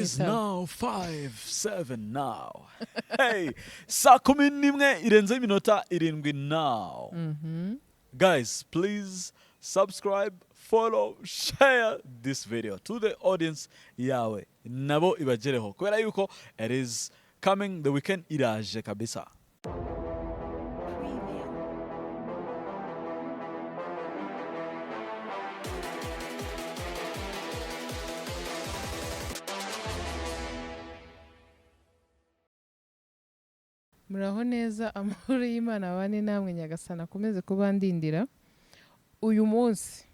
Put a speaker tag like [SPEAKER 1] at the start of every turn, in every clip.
[SPEAKER 1] It's now 5-7 now. Hey, saa kumi n'imwe irenze iminota irindwi now. Guys, please subscribe, follow, share this video to the audience yawe. Nabo ibagereho. Kubera yuko it is coming, the weekend iraje kabisa.
[SPEAKER 2] Muraho neza amahoro y'Imana abane namwe nyagasana akomeze kubandindira. Uyu munsi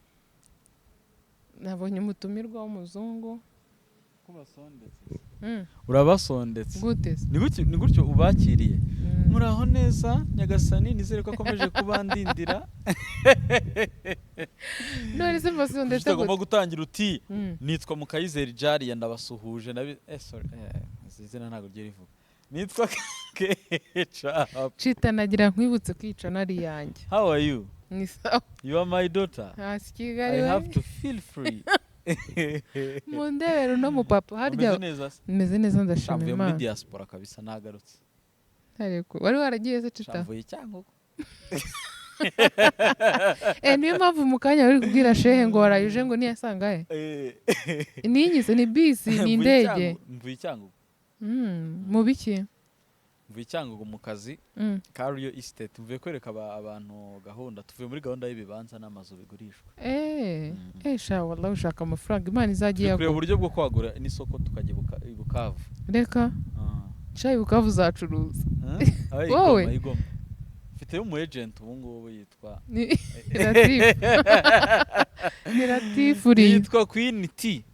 [SPEAKER 2] nabonye umutumirwa w'umuzungu
[SPEAKER 1] kubasondetse. Urabasondetse.
[SPEAKER 2] Gute?
[SPEAKER 1] Ni gutyo ubakiriye. Muraho neza nyagasani nizere ko akomeje kubandindira.
[SPEAKER 2] None se mbasondetse gute?
[SPEAKER 1] Tugomba gutangira uti nitwa Mukayizeri Jari yandabasuhuje nabi sorry izina ntago ryerivuga. Nitwa KECAPU.
[SPEAKER 2] Chita nagira nkwibutse kwica nari yanjye.
[SPEAKER 1] How are you?
[SPEAKER 2] Ni sawa.
[SPEAKER 1] You are my daughter.
[SPEAKER 2] Kigali.
[SPEAKER 1] I have to feel free.
[SPEAKER 2] Mundebero no mu papa harya. Meze neza ndashima Imana.
[SPEAKER 1] Muri diaspora kabisa nagarutse.
[SPEAKER 2] Ariko wari waragiye se Chita?
[SPEAKER 1] Shavuye cyangwa.
[SPEAKER 2] Niyo mpamvu mu kanya uri kubwira shehe ngo warayuje ngo niyasangaye. Ninyise ni bisi ni indege.
[SPEAKER 1] Mvuye cyangwa.
[SPEAKER 2] Mu biki?
[SPEAKER 1] Mvuye cyangwa mu kazi Career Estate mvuye kwereka abantu gahunda tuvuye muri gahunda y'ibibanza n'amazu bigurishwa. Sha wallahi ushaka amafaranga Imana izagiye yakora uburyo bwo kwagura n'isoko tukajya Bukavu.
[SPEAKER 2] Reka cyayi Bukavu zacuruza.
[SPEAKER 1] Wowe mfite umu agent ubu ngubu yitwa
[SPEAKER 2] Latif
[SPEAKER 1] yitwa Queen T.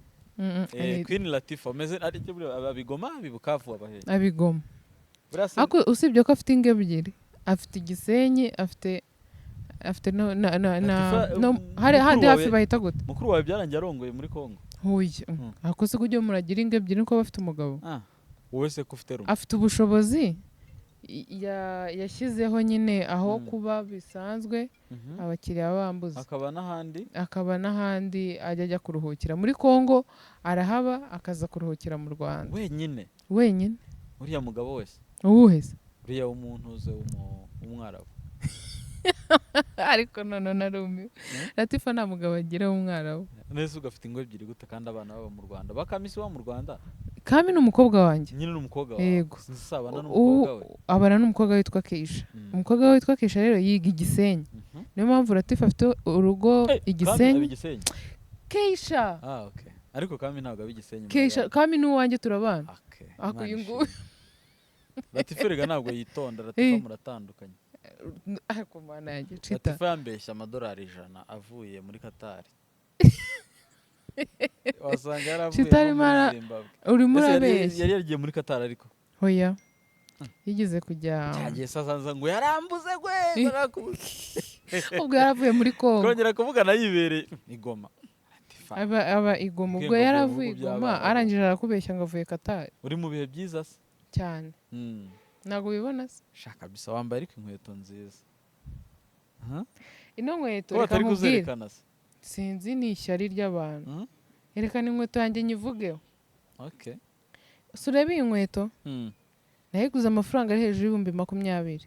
[SPEAKER 1] Queen Latif ameze ari cyo buri abigoma bibukavu abahe.
[SPEAKER 2] Abigoma. Ako usibye ko afite ingebe ebyiri. Afite Gisenyi, afite no hari handi hafi bahita gute.
[SPEAKER 1] Mukuru wawe byarangiye arongoye muri Kongo.
[SPEAKER 2] Huye. Ako se kujye muragira ingebe ebyiri ko bafite umugabo.
[SPEAKER 1] Wowe se ko ufite rumwe.
[SPEAKER 2] Afite ubushobozi yashyizeho nyine aho kuba bisanzwe abakiriya bambuza. Akaba n'ahandi ajya kuruhukira muri Kongo arahaba akaza kuruhukira mu Rwanda. Wenyine.
[SPEAKER 1] Uriya mugabo wese.
[SPEAKER 2] Uwuhese.
[SPEAKER 1] Uriya umuntu uze umwarabu.
[SPEAKER 2] Ariko none narumi. Latifa nta mugabo agira umwarabu.
[SPEAKER 1] Nese ugafite ingo ebyiri gute kandi abana baba mu Rwanda. Bakamisi wa mu Rwanda.
[SPEAKER 2] Kami n'umukobwa wanjye.
[SPEAKER 1] Nyine n'umukobwa wawe.
[SPEAKER 2] Yego.
[SPEAKER 1] Sisabana n'umukobwa we.
[SPEAKER 2] Abana n'umukobwa witwa Keisha. Umukobwa we witwa Keisha rero yiga Igisenyi. Niyo mpamvu Latifa afite urugo Igisenyi. Keisha.
[SPEAKER 1] Okay. Ariko Kami ntabwo abigisenyi.
[SPEAKER 2] Keisha Kami n'uwanjye turabana.
[SPEAKER 1] Okay.
[SPEAKER 2] Ako yingu.
[SPEAKER 1] Latifa rega ntabwo yitonda Latifa muratandukanye.
[SPEAKER 2] Ariko mana yanjye Chita.
[SPEAKER 1] Latifa yambeshya amadolari 100 avuye muri Qatar. Wasanga yaravuye muri Zimbabwe.
[SPEAKER 2] Uri murabeshya.
[SPEAKER 1] Yari yagiye muri Qatar ariko.
[SPEAKER 2] Hoya. Yigeze kujya.
[SPEAKER 1] Cyagiye sasanza ngo yarambuze gwe barakubuze.
[SPEAKER 2] Ubwo yaravuye muri Kongo.
[SPEAKER 1] Kongera kuvugana yibereye Igoma.
[SPEAKER 2] Aba Igoma ubwo yaravuye Igoma arangije arakubeshya ngo avuye Qatar.
[SPEAKER 1] Uri mu bihe byiza se?
[SPEAKER 2] Cyane. Nago bibona se?
[SPEAKER 1] Shaka bisa wambaye ariko inkweto nziza.
[SPEAKER 2] Ino nkweto reka nkubwire. Sinzi ni ishyari ry'abantu. Erekana inkweto yanjye nyivugeho.
[SPEAKER 1] Okay.
[SPEAKER 2] Surebe inkweto? Nayiguze amafaranga ari hejuru y'ibihumbi 20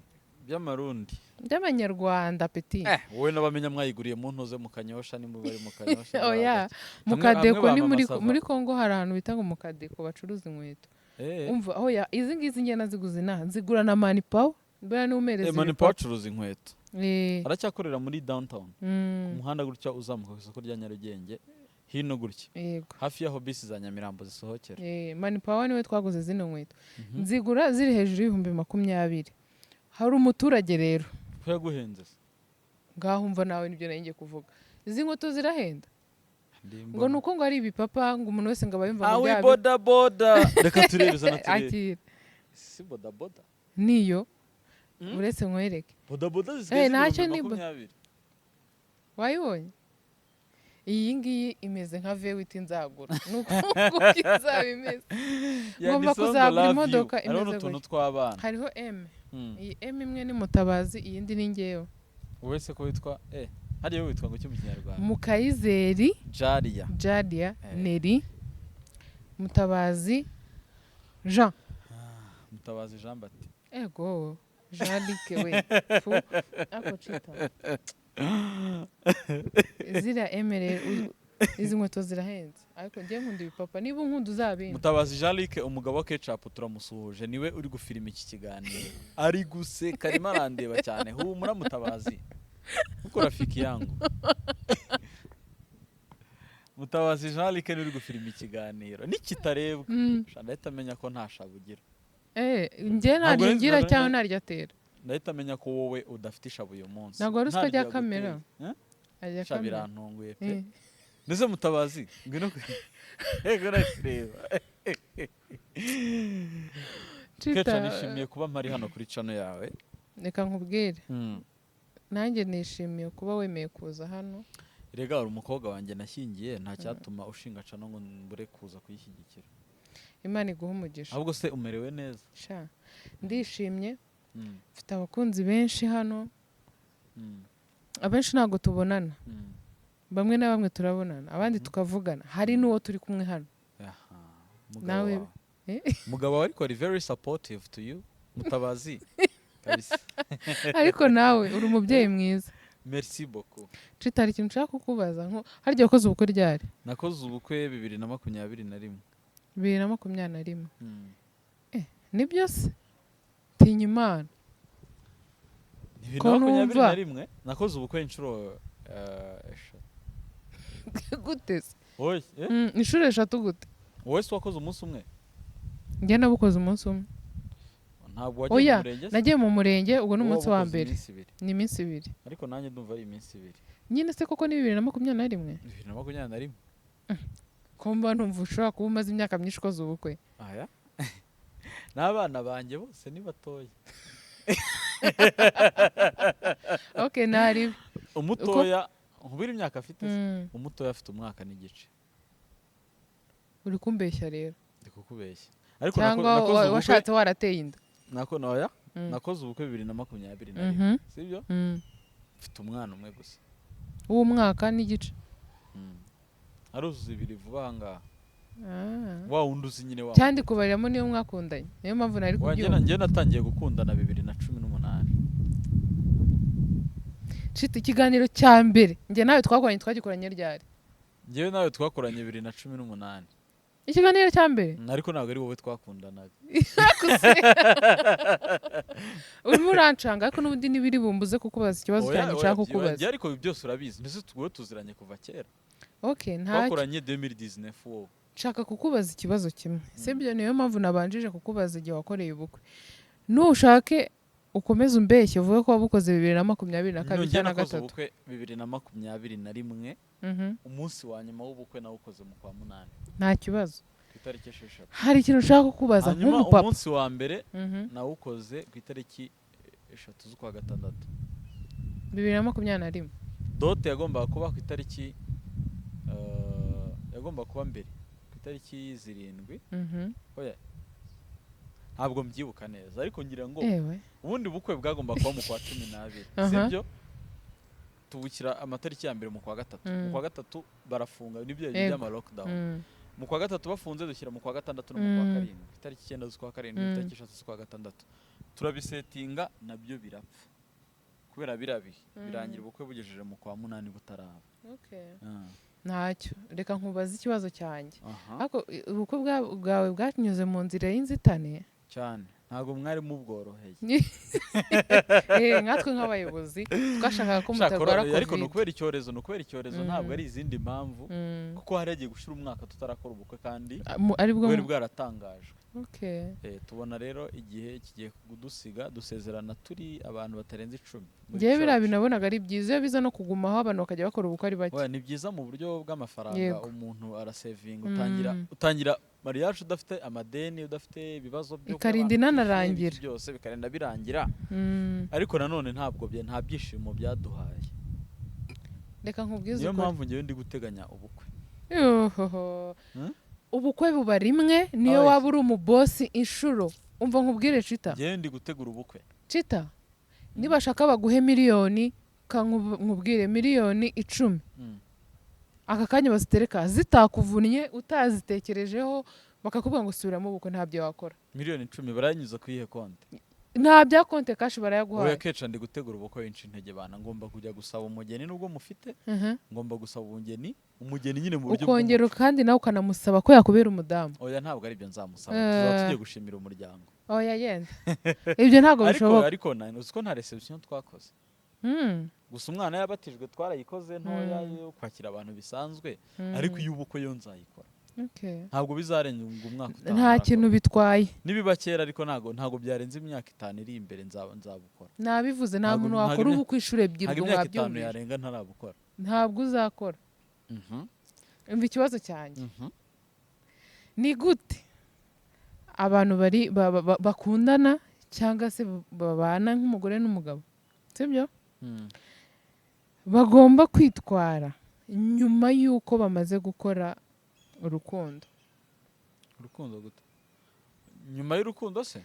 [SPEAKER 1] by'amarundi.
[SPEAKER 2] By'amanyarwanda peti.
[SPEAKER 1] Wowe nabamenya mwayiguriye mu ntoze mu Kanyosha ni mu bari mu Kanyosha.
[SPEAKER 2] Oya. Mukadeko ni muri Kongo hari ahantu bita ngo mukadeko bacuruza inkweto. Umva oya izi ngizi ngiye naziguze nzigura na Manipaw. Mbera n'umereze.
[SPEAKER 1] Manipaw acuruza inkweto. Aracyakorera muri downtown. Umuhanda gutya uzamuka ku isoko rya Nyarugenge. Hino gutya. Hafi yaho bisi za Nyamirambo zisohokera.
[SPEAKER 2] Manipaw niwe twaguze zino nkweto. Nzigura ziri hejuru y'ibihumbi 20. Hari umuturage rero.
[SPEAKER 1] Ko yaguhenze se?
[SPEAKER 2] Ngaho umva nawe nibyo nari ngiye kuvuga. Izi nkweto zirahenda. Ngo nuko ngo ari ibipapa ngo umuntu wese ngo abayumva ngo
[SPEAKER 1] byabi. Boda. Reka turereza na turere. Si boda.
[SPEAKER 2] Niyo. Uretse nkwereke.
[SPEAKER 1] Boda zisigaye.
[SPEAKER 2] Ntacyo ni 20. Wayibonye? Iyi ngiyi imeze nka V8 nzagura. Nuko izabimeze. Ngomba kuzagura imodoka imeze
[SPEAKER 1] gutya.
[SPEAKER 2] Hariho M. Iyi M imwe ni Mutabazi iyindi ni ngewe.
[SPEAKER 1] Wese ko witwa hariyo witwa ngo cyo mu Kinyarwanda.
[SPEAKER 2] Mukayizeri
[SPEAKER 1] Jariya
[SPEAKER 2] Neri Mutabazi Jean.
[SPEAKER 1] Mutabazi Jean bati.
[SPEAKER 2] Ego Jean Luc we. Fu ako Chita. Zira emere izi nkweto zirahenze ariko ngiye nkunda ibipapa niba unkunda uzabimpa.
[SPEAKER 1] Mutabazi Jean Luc umugabo wa KECAPU turamusuhuje niwe uri gufilima iki kiganiro ari guseka arimo arandeba cyane humura Mutabazi uko rafiki yangu. Mutabazi Jean Luc uri gufilima ikiganiro nikitarebwa ndahita amenya ko nta shabugira.
[SPEAKER 2] Ngiye naringira cyangwa naryatera.
[SPEAKER 1] Ndahita amenya ko wowe udafite ishabu uyu munsi.
[SPEAKER 2] Ntabwo ari uswa rya kamera.
[SPEAKER 1] Ajya kamera ntunguye pe. Ndetse Mutabazi ngwino ego nareba. Chita nishimiye kuba mpari hano kuri channel yawe.
[SPEAKER 2] Reka nkubwire. Nanjye nishimiye kuba wemeye kuza hano.
[SPEAKER 1] Rega uri umukobwa wanjye nashyingiye nta cyatuma ushinga cano ngo mbure kuza kuyishyigikira.
[SPEAKER 2] Imana iguha umugisha.
[SPEAKER 1] Ahubwo se umerewe neza?
[SPEAKER 2] Sha ndishimye. Mfite abakunzi benshi hano. Abenshi ntabwo tubonana. Bamwe na bamwe turabonana abandi tukavugana. Hari n'uwo turi kumwe hano. Nawe
[SPEAKER 1] mugabo ariko ari very supportive to you Mutabazi.
[SPEAKER 2] Ariko nawe uri umubyeyi mwiza.
[SPEAKER 1] Merci beaucoup.
[SPEAKER 2] Chita hari ikintu nshaka kukubaza nko harya wakoze ubukwe ryari?
[SPEAKER 1] Nakoze ubukwe 2021.
[SPEAKER 2] 2021. Nibyo se? Tinya Imana.
[SPEAKER 1] 2021 nakoze ubukwe inshuro
[SPEAKER 2] gute se?
[SPEAKER 1] Oye,
[SPEAKER 2] inshuro 3 gute?
[SPEAKER 1] Wowe se wakoze umunsi umwe?
[SPEAKER 2] Njye nabukoze umunsi umwe.
[SPEAKER 1] Ntabwo wagiye mu murenge?
[SPEAKER 2] Nagiye mu murenge ubwo n'umunsi wa mbere. Ni iminsi 2.
[SPEAKER 1] Ariko nanjye ndumva ari iminsi 2.
[SPEAKER 2] Nyine se koko ni 2021?
[SPEAKER 1] 2021.
[SPEAKER 2] Komba numva ushobora kuba umaze imyaka myinshi ukoze ubukwe.
[SPEAKER 1] Aya. N'abana banjye bose ni batoya.
[SPEAKER 2] Okay, nari.
[SPEAKER 1] Umutoya nkubira imyaka afite se? Umutoya afite umwaka n'igice.
[SPEAKER 2] Uri kumbeshya rero.
[SPEAKER 1] Ndi kukubeshya. Ariko
[SPEAKER 2] nakoze washatse warateye inda.
[SPEAKER 1] Nakoze ubukwe 2021. Sibyo? Mfite umwana umwe gusa.
[SPEAKER 2] Uwo mwaka n'igice.
[SPEAKER 1] Aruzuza 2 vuba hanga. Wa unduzi nyine wa.
[SPEAKER 2] Cyandi kubariramo niyo mwakundanye. Niyo mpamvu nari kubyumva.
[SPEAKER 1] Njye natangiye gukundana 2018.
[SPEAKER 2] Chita ikiganiro cya mbere. Njye nawe twagikoranye ryari?
[SPEAKER 1] Njyewe nawe twakoranye 2018.
[SPEAKER 2] Ikiganiro cya mbere?
[SPEAKER 1] Ariko ntabwo ari wowe twakundanaga.
[SPEAKER 2] Urimo urancanga ariko n'ubundi nibiri bumbuze kukubaza ikibazo cyane nshaka kukubaza.
[SPEAKER 1] Ariko byose urabizi. Ndetse tugwe tuziranye kuva kera.
[SPEAKER 2] Okay,
[SPEAKER 1] twakoranye 2019 wowe.
[SPEAKER 2] Nshaka kukubaza ikibazo kimwe. Sibyo niyo mpamvu nabanjije kukubaza igihe wakoreye ubukwe. Nushake ukomeze umbeshye uvuge ko wabukoze 2022 cyangwa 3.
[SPEAKER 1] Ubukwe 2021. Umunsi wa nyuma w'ubukwe nawukoze mu kwa 8.
[SPEAKER 2] Nta kibazo.
[SPEAKER 1] Itariki 6.
[SPEAKER 2] Hari ikintu nshaka kukubaza nk'umupapa.
[SPEAKER 1] Umunsi wa mbere nawukoze ku itariki 3 z'ukwa 6.
[SPEAKER 2] 2021.
[SPEAKER 1] Dote yagombaga kuba ku itariki yagomba kuba mbere ku itariki 7. Oya. Ntabwo mbyibuka neza ariko ngira ngo ubundi bukwe bwagomba kuba mu kwa 12. Sibyo? Tubukira amatariki ya mbere mu kwa 3. Mu kwa 3 barafunga nibyo by'ama lockdown. Mu kwa 3 bafunze dushyira mu kwa 6 no mu kwa 7. Itariki 9 z'ukwa 7 itariki 6 z'ukwa 6. Turabisetinga nabyo birapfa. Kubera birangira ubukwe bugejeje mu kwa 8 butaraba.
[SPEAKER 2] Okay. Ntacyo reka nkubaza ikibazo cyanjye. Ariko ubukwe bwawe bwanyuze mu nzira y'inzitane
[SPEAKER 1] cyane. Ntabwo mwari mubworoheye.
[SPEAKER 2] Nkatwe nk'abayobozi twashakaga ko mutagora covid.
[SPEAKER 1] Ariko nukubera icyorezo ntabwo ari izindi mpamvu kuko haragiye gushira umwaka tutarakora ubukwe kandi bwari bwaratangajwe.
[SPEAKER 2] Okay.
[SPEAKER 1] Tubona rero igihe kigiye kudusiga dusezerana turi abantu batarenze 10.
[SPEAKER 2] Ngiye binabonaga ari byiza biza no kugumaho abantu bakajya bakora ubukwe ari bake.
[SPEAKER 1] Ni byiza mu buryo bw'amafaranga umuntu arasevinga utangira mariage udafite amadeni udafite ibibazo byo
[SPEAKER 2] ikarinda inanarangira
[SPEAKER 1] byose bikarinda birangira. Ariko nanone ntabwo nta byishimo byaduhaye.
[SPEAKER 2] Reka nkubwize
[SPEAKER 1] niyo mpamvu ngiye ndi guteganya ubukwe.
[SPEAKER 2] Ubukwe buba rimwe niyo waba uri umubosi inshuro. Umva nkubwire Chita.
[SPEAKER 1] Ngiye ndi gutegura ubukwe.
[SPEAKER 2] Chita. Niba shaka baguhe miliyoni nkubwire miliyoni 10. Aka kanya bazitereka zitakuvunnye utazitekerejeho bakakubwira ngo subiramo ubukwe ntabyo wakora.
[SPEAKER 1] miliyoni 10 baranyuza ku iyihe konti?
[SPEAKER 2] Nta bya konti kashi barayaguhaye.
[SPEAKER 1] Oya keca ndi gutegura ubukwe w'inshi intege bana, ngomba kujya gusaba umugeni nubwo mufite, ngomba gusaba umugeni nyine mu buryo
[SPEAKER 2] ukongera kandi nawe ukanamusaba ko yakubera umudamu.
[SPEAKER 1] Oya ntabwo ari byo nzamusaba, tuzatugiye gushimira umuryango.
[SPEAKER 2] Oya yenda ibyo ntabwo bishoboka.
[SPEAKER 1] Ariko uzi ko nta reception twakoze. Gusa umwana yabatijwe twarayikoze ntoya yo kwakira abantu bisanzwe, ariko iyo ubukwe yo nzayikora. Ntabwo bizarenga umwaka utaha.
[SPEAKER 2] Nta kintu bitwaye.
[SPEAKER 1] Nibiba kera ariko ntabwo byarenze imyaka 5 iri imbere nzabukora.
[SPEAKER 2] Nabivuze nta muntu wakora ubukwe inshuro ebyiri ngo
[SPEAKER 1] wabyumvise. Imyaka 5 yarenga ntarabukora.
[SPEAKER 2] Ntabwo uzakora. Umva ikibazo cyanjye. Ni gute abantu bari bakundana cyangwa se babana nk'umugore n'umugabo, sibyo? Bagomba kwitwara nyuma y'uko bamaze gukora urukundo
[SPEAKER 1] gute? Nyuma y'urukundo se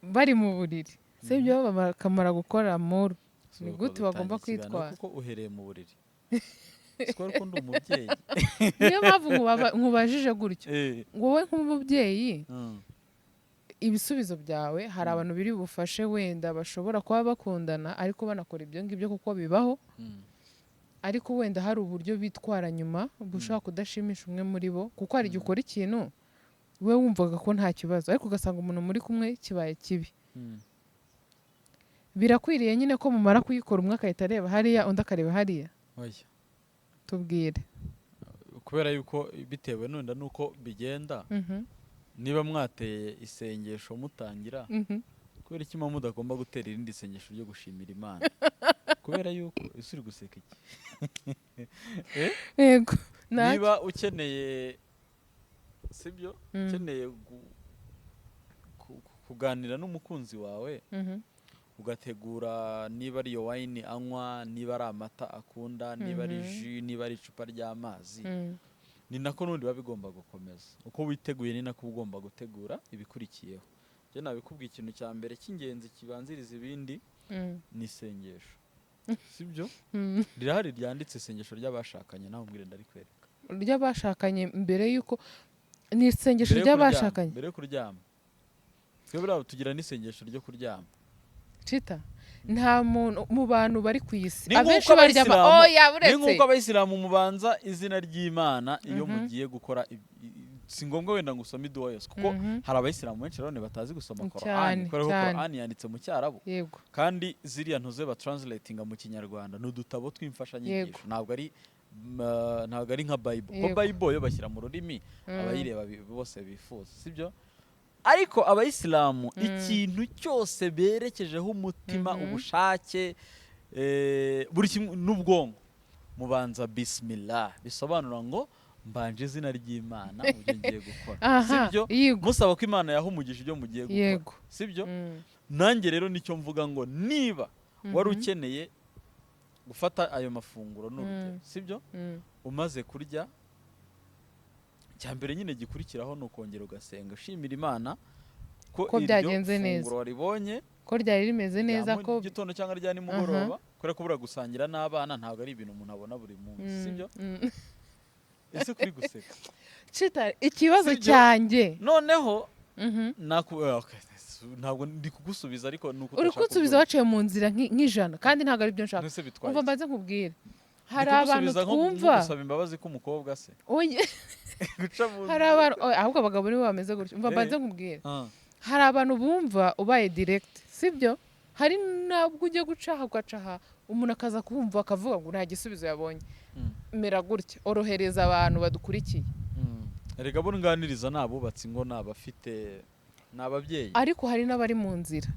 [SPEAKER 2] bari mu buriri, sibyo? Bakamara gukora amoro, ni gute bagomba kwitwara?
[SPEAKER 1] Kuko uhereye mu buriri sikora ko ndi umubyeyi.
[SPEAKER 2] Niyo mpamvu nkubajije gutyo. Wowe nk'umubyeyi ibisubizo byawe hari abantu biri bufashe wenda bashobora kuba bakundana ariko banakora ibyo ngibyo kuko bibaho, ariko wenda hari uburyo bitwara nyuma bushobora kudashimisha umwe muri bo, kuko hari igihe ukora ikintu we wumvaga ko nta kibazo ariko ugasanga umuntu muri kumwe kibaye kibi. Birakwiriye nyine ko mumara kuyikora umwe akahita areba hariya undi akareba hariya?
[SPEAKER 1] Oya,
[SPEAKER 2] tubwire.
[SPEAKER 1] Kubera yuko bitewe nunda nuko bigenda, niba mwateye isengesho mutangira, kubera iki mama mudagomba gutera irindi sengesho ryo gushimira Imana? Kubera yuko isuri guseka iki?
[SPEAKER 2] Yego.
[SPEAKER 1] Niba ukeneye, sibyo? Ukeneye kuganira n'umukunzi wawe, ugategura niba ari iyo wine anywa, niba ari amata akunda, niba ari jus, niba ari icupa ry'amazi, ni nako nundi babigomba gukomeza. Uko witeguye ni nako ugomba gutegura ibikurikiyeho. Je nabikubwiye ikintu cya mbere cy'ingenzi kibanziriza ibindi ni isengesho, sibyo? Rirahari ryanditse isengesho ry'abashakanye, naho mbwire ndarikwereka.
[SPEAKER 2] Ry'abashakanye mbere yuko ni isengesho ry'abashakanye
[SPEAKER 1] mbere yo kuryama. Twebwe tugira n'isengesho ryo kuryama.
[SPEAKER 2] Chita, nta muntu mu bantu bari ku isi abenshi baryama. Oya buretse
[SPEAKER 1] ni nkuko abayisilamu mubanza izina ry'Imana iyo mugiye gukora. Si ngombwa wenda ngo usome iduha yose, kuko hari abayisilamu benshi rero batazi gusoma Qur'an, kuko Qur'an yanditse mu Cyarabu, kandi ziriya ntuze ba translatinga mu Kinyarwanda n'udutabo tw'imfasha nyigisho. Ntabwo ari nka Bible, ko Bible yo bashyira mu rurimi abayireba bose bifuza, sibyo? Ariko abayisilamu ikintu cyose berekejeho umutima, ubushake, buri kimwe n'ubwonko, mubanza bismillah, bisobanura ngo mbanje izina ry'Imana mu byo ngiye gukora, sibyo? Musaba ko Imana yaha umugisha ibyo mugiye gukora, sibyo? Nanjye rero nicyo mvuga ngo niba wari ukeneye gufata ayo mafunguro n'urugero, sibyo? Umaze kurya, cyambere nyine gikurikiraho nukongera ugasenga ushimira Imana ko
[SPEAKER 2] byagenze neza,
[SPEAKER 1] funguro waribonye,
[SPEAKER 2] ko ryari rimeze neza, ko
[SPEAKER 1] gitondo cyangwa rya nimugoroba, kubera ko bura gusangira n'abana ntabwo ari ibintu umuntu abona buri munsi, sibyo? Ese kuri guseka
[SPEAKER 2] Chita, ikibazo cyanjye
[SPEAKER 1] noneho ntabwo ndi kugusubiza, ariko nuko
[SPEAKER 2] uri kusubiza waciye mu nzira nk'ijana, kandi ntabwo ari byo nshaka. Umva mbaze nkubwire, hari abantu twumva
[SPEAKER 1] gusaba imbabazi k'umukobwa se.
[SPEAKER 2] Hari abantu ahubwo abagabo nibo bameze gutyo. Umva mbaze nkubwire, hari abantu bumva ubaye direct, sibyo? Hari nabwo ujye gucaha ugacaha umuntu akaza kubumva akavuga ngo nta gisubizo yabonye. Mera gutya, orohereza abantu badukurikiye.
[SPEAKER 1] Erega bo nganiriza nabubatsi ngo nabafite n'ababyeyi,
[SPEAKER 2] ariko hari n'abari mu nzira.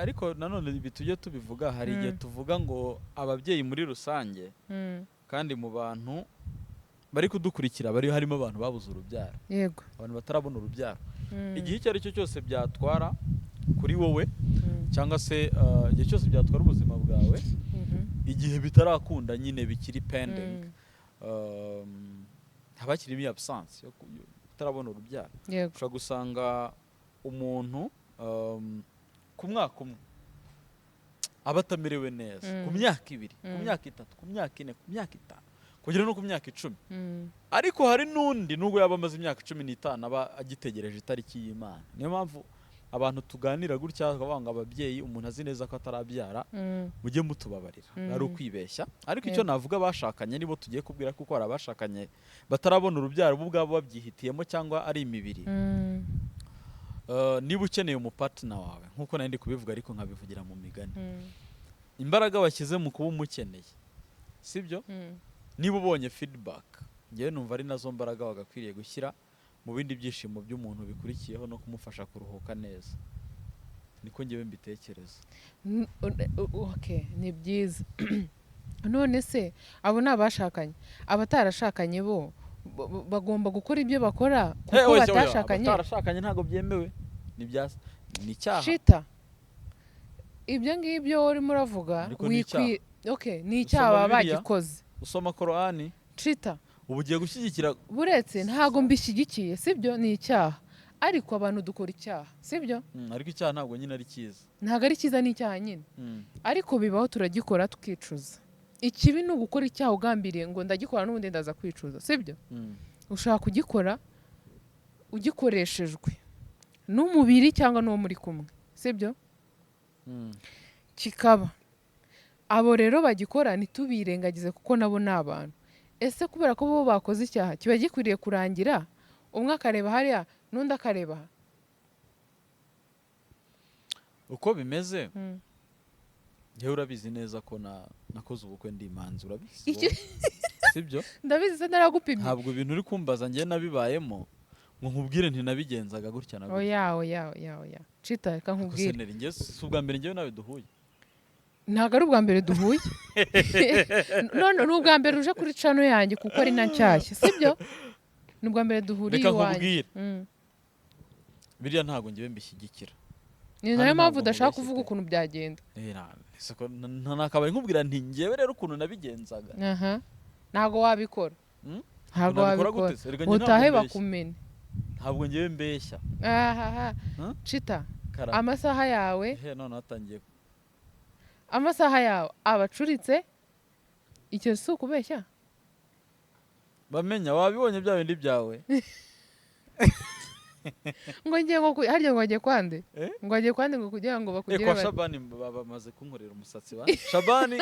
[SPEAKER 1] Ariko nanone bitujye tubivuga, hari igihe tuvuga ngo ababyeyi muri rusange, kandi mu bantu bari kudukurikira harimo abantu babuze urubyaro,
[SPEAKER 2] yego,
[SPEAKER 1] abantu batarabona urubyaro. Igihe icyo ari cyo cyose byatwara kuri wowe, cyangwa se igihe cyose byatwara ubuzima bwawe, igihe bitarakunda nyine bikiri pending, habakiri mi absence yo kutarabona urubyaro, ushobora gusanga umuntu ku mwaka umwe aba atamerewe neza, ku myaka 2, ku myaka 3, ku myaka 4, ku myaka 5, kugera no ku myaka 10 ariko hari n'undi nubwo yaba amaze imyaka 15 aba agitegereje itariki y'Imana. Niyo mpamvu abantu tuganira gutya bakavanga ababyeyi umuntu azi neza ko atarabyara mujye mutubabarira ari ukwibeshya. Ariko icyo navuga bashakanye nibo tugiye kubwira kuko hari abashakanye batarabona urubyaro bo ubwabo babyihitiyemo cyangwa ari imibiri. Niba ukeneye umupartner wawe nkuko nandi kubivuga ariko nkabivugira mu migani, imbaraga washyize mu kuba umukeneye sibyo, niba ubonye feedback ngewe numva ari nazo mbaraga wagakwiriye gushyira mu bindi byishimo by'umuntu bikurikiyeho no kumufasha kuruhuka neza. Niko ngewe mbitekereza.
[SPEAKER 2] Okay, ni byiza. None se abo nabashakanye abatarashakanye bo bagomba gukora ibyo bakora kuko batashakanye.
[SPEAKER 1] Abatarashakanye ntago byemewe, ni cyaha.
[SPEAKER 2] Chita, ibyo ngibyo urimo uravuga okay, ni icyaha bagikoze.
[SPEAKER 1] Usoma Qur'ani.
[SPEAKER 2] Chita,
[SPEAKER 1] ubu ugiye gushyigikira
[SPEAKER 2] buretse ntago mbishyigikiye sibyo, ni icyaha ariko abantu dukora icyaha sibyo.
[SPEAKER 1] Ariko icyaha ntabwo nyine ari cyiza.
[SPEAKER 2] Ntago ari cyiza, ni icyaha nyine. Ariko bibaho turagikora tukicuza. Ikibi ni ugukora icyaha ugambiriye ngo ndagikora n'ubundi ndaza kwicuza sibyo. Ushaka kugikora ugikoreshejwe n'umubiri cyangwa n'uwo muri kumwe sibyo. Kikaba abo rero bagikora ntitubirengagize kuko nabo ni abantu. Ese kubera ko bo bakoze icyaha kiba gikwiriye kurangira umwe akareba hariya n'undi akareba
[SPEAKER 1] uko bimeze? Ngewe urabizi neza ko nakoze ubukwe ndi imanzi, urabizi sibyo?
[SPEAKER 2] Ndabizi se naragupimye.
[SPEAKER 1] Ntabwo ibintu uri kumbaza ngewe nabibayemo ngo nkubwire ntinabigenzaga gutya na gutya.
[SPEAKER 2] Oya Chita, reka nkubwire.
[SPEAKER 1] Ngewe si ubwa mbere ngewe nawe duhuye.
[SPEAKER 2] Ntago ari ubwa mbere duhuye. None ni ubwa mbere uje kuri channel yanjye kuko ari na nshyashya sibyo. Ni ubwa mbere duhuriye iwanjye. Biriya ntago ngewe mbishyigikira. Ni nayo mpamvu udashaka kuvuga ukuntu byagenda. Nakabaye nkubwira nti ngewe rero ukuntu nabigenzaga. Ntago wabikora. Ntago wabikora. Utahe bakumene. Ntabwo ngewe mbeshya. Chita, amasaha yawe none atangiye. Amasaha yawe abacuritse icyo si ukubeshya. Bamenya wabibonye bya bindi byawe. Ngo ngiye ngo harya ngo agiye kwande ngo agiye kwande ngo kugira ngo bakugire
[SPEAKER 1] kwa Shabani bamaze kunkorera umusatsi wa Shabani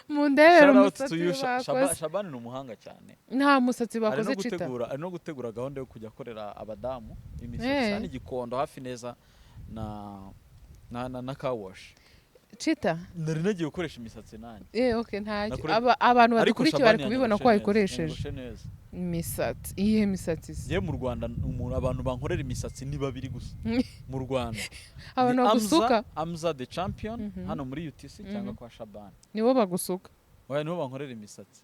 [SPEAKER 2] mu ndebera umusatsi bakoze.
[SPEAKER 1] Shabani ni umuhanga cyane,
[SPEAKER 2] nta musatsi bakoze. Chita
[SPEAKER 1] ari no gutegura gahunda yo kujya korera abadamu imisatsi n'igikondo hafi neza na car wash. Chita nari nagiye gukoresha imisatsi nanjye.
[SPEAKER 2] Okay, ntacyo abantu badukurikira bari kubibona ko wayikoresheje imisatsi. Iyihe misatsi se? Ye mu Rwanda abantu bankorera imisatsi ni babiri gusa mu Rwanda. Abantu bagusuka Amza the champion hano muri UTC cyangwa kwa Shabani nibo bagusuka. Oya nibo bankorera imisatsi.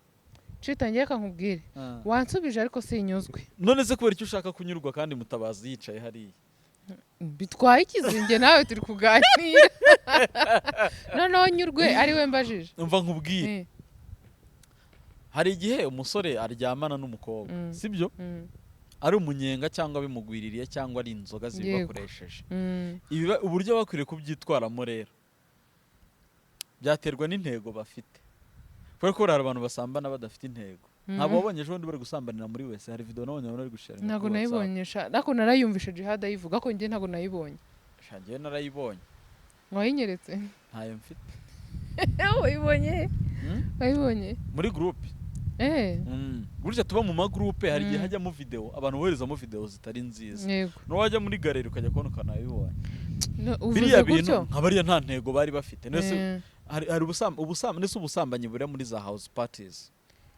[SPEAKER 2] Chita ngiye kankubwire wansubije ariko sinyuzwe. None se kubera icyo ushaka kunyurwa kandi Mutabazi yicaye hariya? Bitwaye ikizinge nawe turi kuganira. Noneho nyurwe ari we mbajije. Umva nkubwire. Hari igihe umusore aryamana n'umukobwa sibyo, ari umunyenga cyangwa bimugwiririye cyangwa ari inzoga zibakoresheje. Uburyo bakwiriye kubyitwaramo rero byaterwa n'intego bafite. Kuko hari abantu basambana badafite intego. Ntabwo wabonye ejo bundi bari gusambanira muri wese. Hari video nabonye bari gushare. Ntabwo nayibonye sha. Nako narayumvishe Jihad ayivuga ko ngiye ntabwo nayibonye. Sha ngiye narayibonye. Wayinyeretse? Ntayo mfite. Wayibonye? Wayibonye? Muri group. Burya tuba mu ma group hari igihe hajya mu video abantu bohereza mu video zitari nziza. No wajya muri gallery ukajya kubona kanayibonye. Biriya bintu nkabariya nta ntego bari bafite. Nese hari ubusambanyi buri muri za house parties.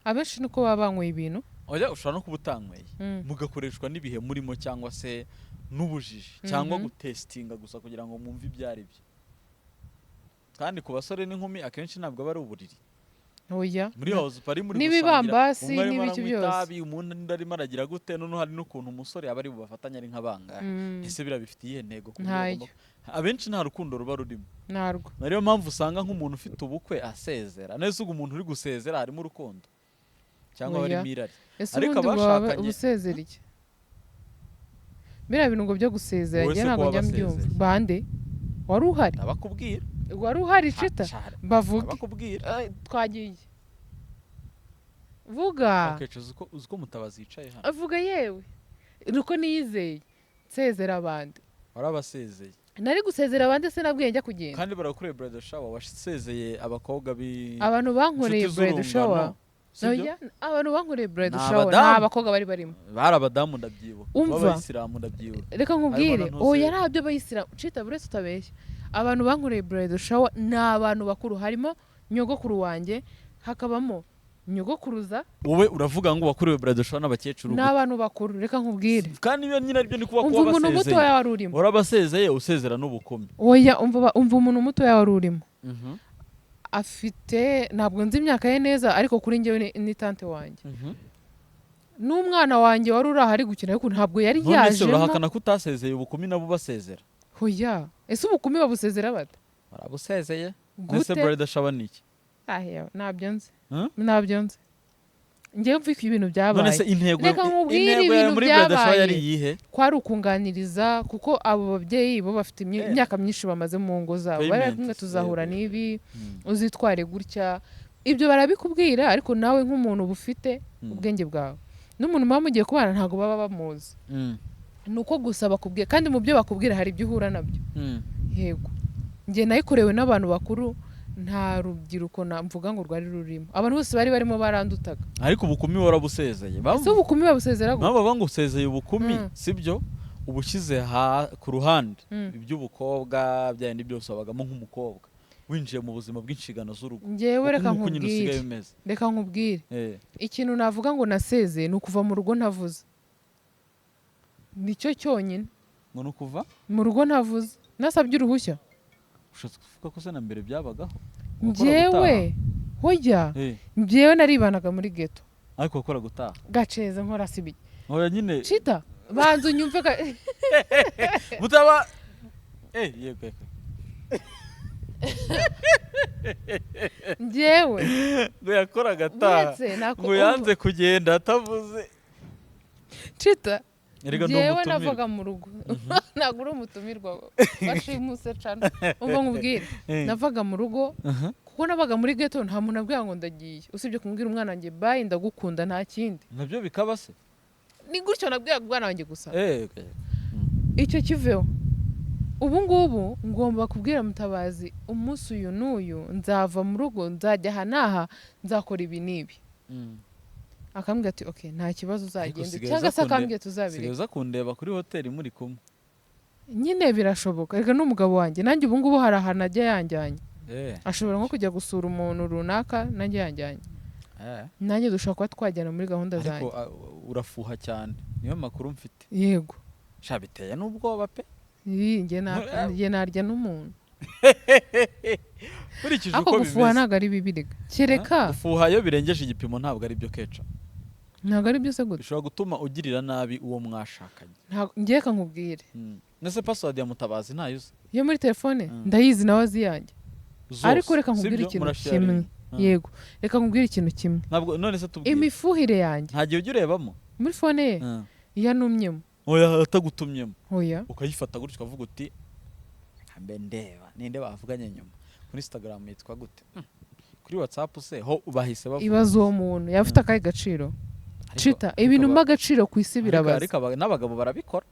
[SPEAKER 2] Abenshi nuko baba banyweye ibintu. Oya ushobora no kubutanyweye mugakoreshwa n'ibihe murimo cyangwa se n'ubujiji cyangwa gutestinga gusa kugira ngo mwumve ibyari byo. Kandi ku basore n'inkumi akenshi ntabwo bari uburiri. Oya muri house party muri n'ibibambasi n'ibiki byose.
[SPEAKER 1] Umuntu ndarimo aragira gute none hari n'ukuntu umusore abari bubafatanya ari nk'abanga. Ese bira bifitiye intego kuko abenshi nta rukundo ruba rurimo. Narwo. Nariyo mpamvu usanga nk'umuntu ufite ubukwe asezera. Nese umuntu uri gusezera harimo urukundo. Cyangwa bari mirari. Ariko abashakanye ubusezera iki? Bira bintu ngo byo gusezera njye ntabwo njya mbyumva. Bande wari uhari? Abakubwira. Wari uhari Chita bavuga. Abakubwira. Twagiye.
[SPEAKER 2] vuga
[SPEAKER 1] okay uko mutabazi yicaye hano
[SPEAKER 2] avuga yewe nuko niyizeye nsezera abandi
[SPEAKER 1] warabasezeye
[SPEAKER 2] nari gusezera abandi se nabwiye njya kugenda
[SPEAKER 1] kandi barakoreye bridal shower wasezeye abakobwa
[SPEAKER 2] abantu bankoreye bridal shower abantu bankoreye bridal shower nta bakobwa bari barimo
[SPEAKER 1] bari abadamu ndabyibuka b'abayisilamu ndabyibuka
[SPEAKER 2] reka nkubwire yari abyo bayisilamu Chita buretse utabeshya abantu bankoreye bridal shower ni abantu bakuru harimo nyogokuru wanjye hakabamo nyogokuruza
[SPEAKER 1] wowe uravuga ngo wakorewe bridal shower n'abakecuru
[SPEAKER 2] n'abantu bakuru reka nkubwire
[SPEAKER 1] kandi iyo nyine aribyo ni kuba basezeye
[SPEAKER 2] umuntu mutoya wari urimo
[SPEAKER 1] urabasezeye usezera n'ubukumi
[SPEAKER 2] oya umva umuntu mutoya wari urimo afite ntabwo nzi imyaka ye neza ariko kuri njyewe ni tante wanjye n'umwana wanjye wari uri ahari gukina ariko ntabwo yari yajemo
[SPEAKER 1] none se urahakana ko utasezeye ubukumi nabo basezera
[SPEAKER 2] oya ese ubukumi babusezera bate
[SPEAKER 1] barabusezeye ese bridal shower ni iki
[SPEAKER 2] ntabyo nzi ntabyo nzi ngewe mvuye ibintu byabaye
[SPEAKER 1] none se intego
[SPEAKER 2] ya
[SPEAKER 1] muri bridal shower yari iyihe
[SPEAKER 2] kwari ukunganiriza kuko abo babyeyi bo bafite imyaka myinshi bamaze mu ngo zabo bari tuzahura n'ibi uzitware gutya ibyo barabikubwira ariko nawe nk'umuntu bufite ubwenge bwawe n'umuntu muba mugiye kubana ntabwo baba bamuzi ni uko gusa bakubwira kandi mu byo bakubwira hari ibyo uhura nabyo yego njye nayikorewe n'abantu bakuru nta rubyiruko mvuga ngo rwari rurimo abantu bose bari barimo barandutaga
[SPEAKER 1] ariko ubukumi warabusezeye
[SPEAKER 2] ese ubukumi babusezera
[SPEAKER 1] nabo baba ngo usezeye ubukumi sibyo ubushyize ku ruhande iby'ubukobwa byandi byose wabagamo nk'umukobwa winjiye mu buzima bw'inshingano z'urugo
[SPEAKER 2] ngewe reka nkubwire ikintu navuga ngo nasezeye ni ukuva mu rugo ntavuze nicyo cyonyine
[SPEAKER 1] ngo ni ukuva
[SPEAKER 2] mu rugo ntavuze nasabye uruhushya
[SPEAKER 1] ushatse kuvuga ko se na mbere byabagaho
[SPEAKER 2] ngewe hoya ngewe naribanaga muri ghetto
[SPEAKER 1] ariko wakora gutaha
[SPEAKER 2] gaceze nkora sibiki
[SPEAKER 1] oya nyine
[SPEAKER 2] Chita banza unyumve
[SPEAKER 1] mutaba yego
[SPEAKER 2] ngewe
[SPEAKER 1] ngo yakora gataha ngo yanze kugenda atavuze
[SPEAKER 2] Chita ngewe navaga mu rugo ntabwo uri umutumirwa washimuse cyane umva nkubwire navaga mu rugo kuko nabaga muri ghetto nta muntu abwira ngo ndagiye usibye kumubwira umwana wanjye bayi ndagukunda nta kindi
[SPEAKER 1] nabyo bikaba se
[SPEAKER 2] ni gutyo nabwiraga umwana wanjye gusa icyo kiveho ubu ngubu ngomba kubwira Mutabazi umunsi uyu n'uyu nzava mu rugo nzajya aha n'aha nzakora ibi n'ibi akambwira ati okay nta kibazo uzagenda cyangwa se akambwira tuzabireka
[SPEAKER 1] sigaza kundeba kuri hoteli muri kumwe
[SPEAKER 2] nyine birashoboka reka n'umugabo wanjye nanjye ubu ngubu hari ahantu ajya yanjyanye ashobora nko kujya gusura umuntu runaka nanjye yanjyanye nanjye dushobora kuba twajyana muri gahunda zanjye
[SPEAKER 1] urafuha cyane niyo makuru mfite
[SPEAKER 2] yego
[SPEAKER 1] sha biteye n'ubwoba pe
[SPEAKER 2] njye narya n'umuntu
[SPEAKER 1] kurikije
[SPEAKER 2] uko bimeze gufuha ntabwo ari bibi kereka
[SPEAKER 1] gufuha iyo birengeje igipimo ntabwo ari byo keca
[SPEAKER 2] ntabwo ari byo se gute
[SPEAKER 1] bishobora gutuma ugirira nabi uwo mwashakanye
[SPEAKER 2] ngiye nkubwire
[SPEAKER 1] nese password ya Mutabazi ntayo uzi
[SPEAKER 2] yo muri telefone ndayizi nawe azi yanjye ariko reka nkubwire ikintu kimwe yego reka nkubwire ikintu kimwe
[SPEAKER 1] ntabwo none se tubwire
[SPEAKER 2] imifuhire yanjye
[SPEAKER 1] nta gihe ujya urebamo
[SPEAKER 2] muri fone ye yanumyemo
[SPEAKER 1] oya atagutumyemo
[SPEAKER 2] oya
[SPEAKER 1] ukayifata gutyo ukavuga uti mbe ndeba ninde bavuganye nyuma kuri Instagram yitwa gute kuri WhatsApp se ho bahise bavuga
[SPEAKER 2] ibazo uwo muntu yafite akahe gaciro Chita ibintu magaciro ku isi birabaza
[SPEAKER 1] ariko n'abagabo barabikora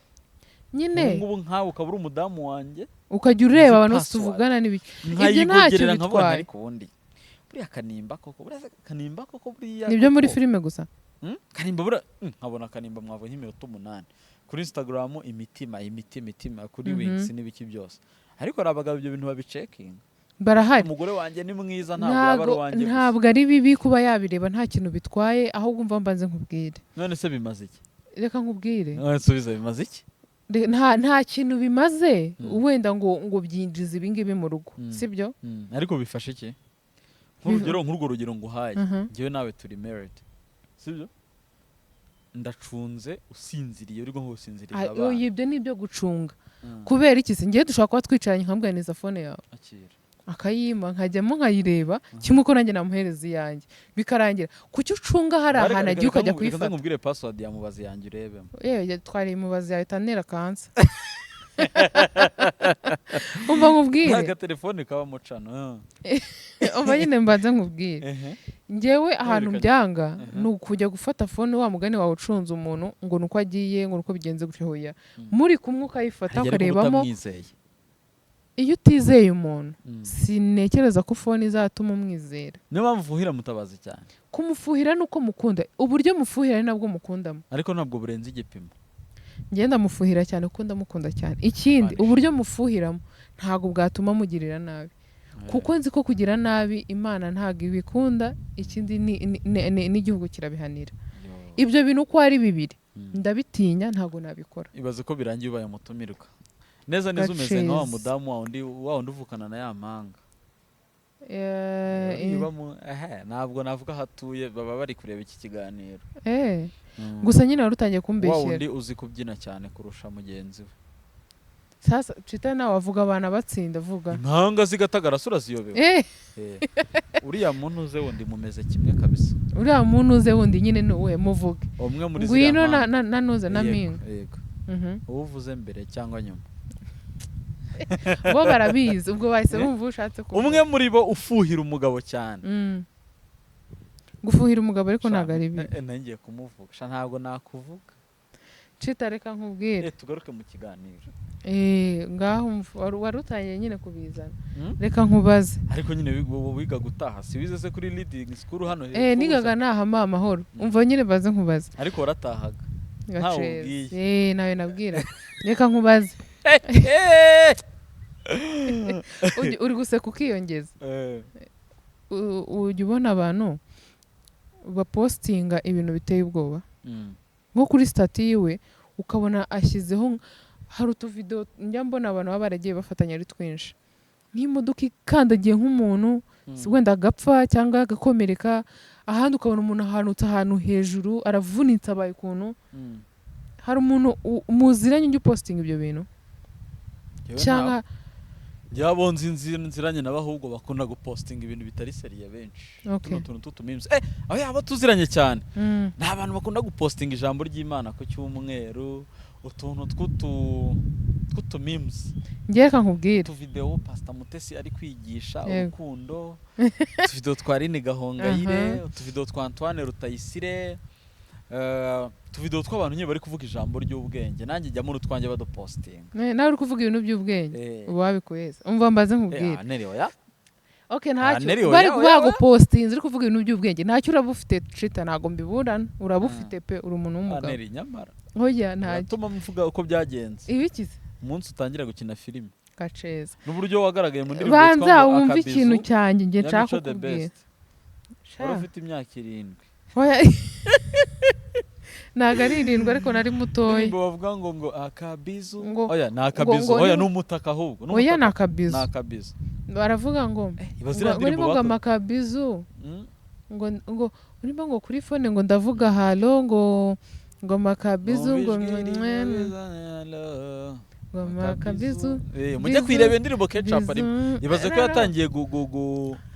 [SPEAKER 1] nyine ngubu nkawe ukabura umudamu wanjye
[SPEAKER 2] ukajya ureba abantu bose tuvugana n'ibiki ibyo ntacyo bitwaye
[SPEAKER 1] ariko ubundi buriya kanimba koko buriya
[SPEAKER 2] nibyo muri filime gusa
[SPEAKER 1] kanimba bura nkabona kanimba mwavo nk'iminota 8 kuri Instagram imitima kuri Wings n'ibiki byose ariko abagabo ibyo bintu babicekinga
[SPEAKER 2] barahari
[SPEAKER 1] umugore wanjye ni mwiza ntabwo wanjye
[SPEAKER 2] ntabwo ari bibi kuba yabireba nta kintu bitwaye ahubwo umva mbanze nkubwire
[SPEAKER 1] none se bimaze iki
[SPEAKER 2] reka nkubwire
[SPEAKER 1] nsubiza bimaze iki
[SPEAKER 2] nta kintu bimaze wenda ngo byinjiza ibingibi mu rugo sibyo
[SPEAKER 1] ariko bifashe iki nk'urwo rugero nguhaye ngewe nawe turi married sibyo ndacunze usinziriye uri ngo usinziriza abana
[SPEAKER 2] ibyo ni ibyo gucunga kubera iki se ngiye dushobora kuba twicaranye nkambwaniza fone yawe akayima nkajyamo nkayireba kimwe uko nanjye namuhereza iyanjye bikarangira kuki ucunga hari ahantu agiye ukajya kuyifata
[SPEAKER 1] nkubwire password ya Mubazi yanjye urebemo
[SPEAKER 2] twariye Mubazi yawe tanera kansa umva nkubwire
[SPEAKER 1] nta telefone kaba mucano
[SPEAKER 2] umva nyine mbanza nkubwire njyewe ahantu byanga ni ukujya gufata fone wa mugani wawe ucunze umuntu ngo nuko agiye ngo nuko bigenze gutyo hoya muri kumwe ukayifata ukarebamo iyo utizeye umuntu sinekereza ko fone izatuma umwizera
[SPEAKER 1] niyo mpamvu ufuhira mutabazi cyane
[SPEAKER 2] kumufuhira nuko mukunda uburyo mufuhira ari nabwo mukundamo
[SPEAKER 1] ariko ntabwo burenze igipimo
[SPEAKER 2] ngenda mufuhira cyane kuko ndamukunda cyane ikindi uburyo mufuhiramo ntabwo bwatuma mugirira nabi kuko nzi ko kugira nabi Imana ntabwo ibikunda ikindi n'igihugu kirabihanira ibyo bintu uko ari bibiri ndabitinya ntabwo nabikora
[SPEAKER 1] ibaze ko birangiye ubaye mutumirwa neza neza umeze nka wa mudamu wa undi uvukana na ya manga ntabwo navuga hatuye baba bari kureba iki kiganiro
[SPEAKER 2] gusa nyine wari utangiye kumbeshyera
[SPEAKER 1] wa undi uzi kubyina cyane kurusha mugenzi we
[SPEAKER 2] sasa Chita nawe avuga abana batsinda avuga
[SPEAKER 1] impanga zigatagara sura ziyobewe uriya muntu uze wundi mumeze kimwe kabisa
[SPEAKER 2] uriya muntu uze wundi nyine nuwe muvuge
[SPEAKER 1] umwe muri
[SPEAKER 2] ngwino na nuze na minga
[SPEAKER 1] yego uvuze mbere cyangwa nyuma
[SPEAKER 2] bo barabizi ubwo bahise bumva ushatse kuvuga
[SPEAKER 1] umwe muri bo ufuhira umugabo cyane
[SPEAKER 2] gufuhira umugabo ariko ntago ari bibi
[SPEAKER 1] nangiye kumuvuga ntabwo nakuvuga
[SPEAKER 2] Chita reka nkubwire
[SPEAKER 1] tugaruke mu kiganiro
[SPEAKER 2] ngaho wari utangiye nyine kubizana reka nkubaze
[SPEAKER 1] ariko nyine wiga gutaha si wize se kuri leading school hano
[SPEAKER 2] nigaga nahama amahoro umva nyine baze nkubaze
[SPEAKER 1] ariko waratahaga ntawe ubwiye
[SPEAKER 2] nawe nabwira reka nkubaze uri guseka ukiyongeza ujya ubona abantu bapostinga ibintu biteye ubwoba nko kuri stati yiwe ukabona ashyizeho hari utuvideo njya mbona abantu baba baragiye bafatanya ari twinshi nk'imodoka ikandagiye nk'umuntu wenda agapfa cyangwa agakomereka ahandi ukabona umuntu ahanutse ahantu hejuru aravunitse abaye ukuntu hari umuntu muziranye ujya upostinga ibyo bintu cyangwa
[SPEAKER 1] byabonze inziranye n'abahubwo bakunda gupostinga ibintu bitari seriye benshi tuntu tutumemes aho yaba tuziranye cyane nta abantu bakunda gupostinga ijambo ry'Imana ko cyumweru utuntu tw'utumemes
[SPEAKER 2] ngiye kankubwira
[SPEAKER 1] tu video Pastor Mutesi ari kwigisha urukundo tu video twa Rine Gahongayire tu video twa Antoine Rutayisire tu video tw'abantu nyine bari kuvuga ijambo ry'ubwenge nanjye njya muri twanjye badopostinga
[SPEAKER 2] nawe uri kuvuga ibintu by'ubwenge wabikoyeza umva mbaze nkubwira ntacyo bari kubagupostinga uri kuvuga ibintu by'ubwenge ntacyo uraba ufite Chita ntago mbiburana uraba ufite pe uri umuntu w'umugabo hoya ntacyo
[SPEAKER 1] tuma mvuga uko byagenze
[SPEAKER 2] ibikize
[SPEAKER 1] umunsi utangira gukina filime
[SPEAKER 2] gaceza
[SPEAKER 1] n'uburyo wagaragaye mu ndirimbo
[SPEAKER 2] banza wumva ikintu cyanjye nge nshaka kukubwira
[SPEAKER 1] ufite imyaka 7
[SPEAKER 2] ntago ari 7 ariko nari mutoya
[SPEAKER 1] bavuga ngo akabizu oya ni akabizu oya n'umutaka ahubwo
[SPEAKER 2] oya ni akabizu baravuga ngo urimo ngo amakabizu ngo urimo ngo kuri phone ngo ndavuga halo ngo makabizu ngo makabizu
[SPEAKER 1] mujye kwireba indirimbo ketchup ari ibaze ko yatangiye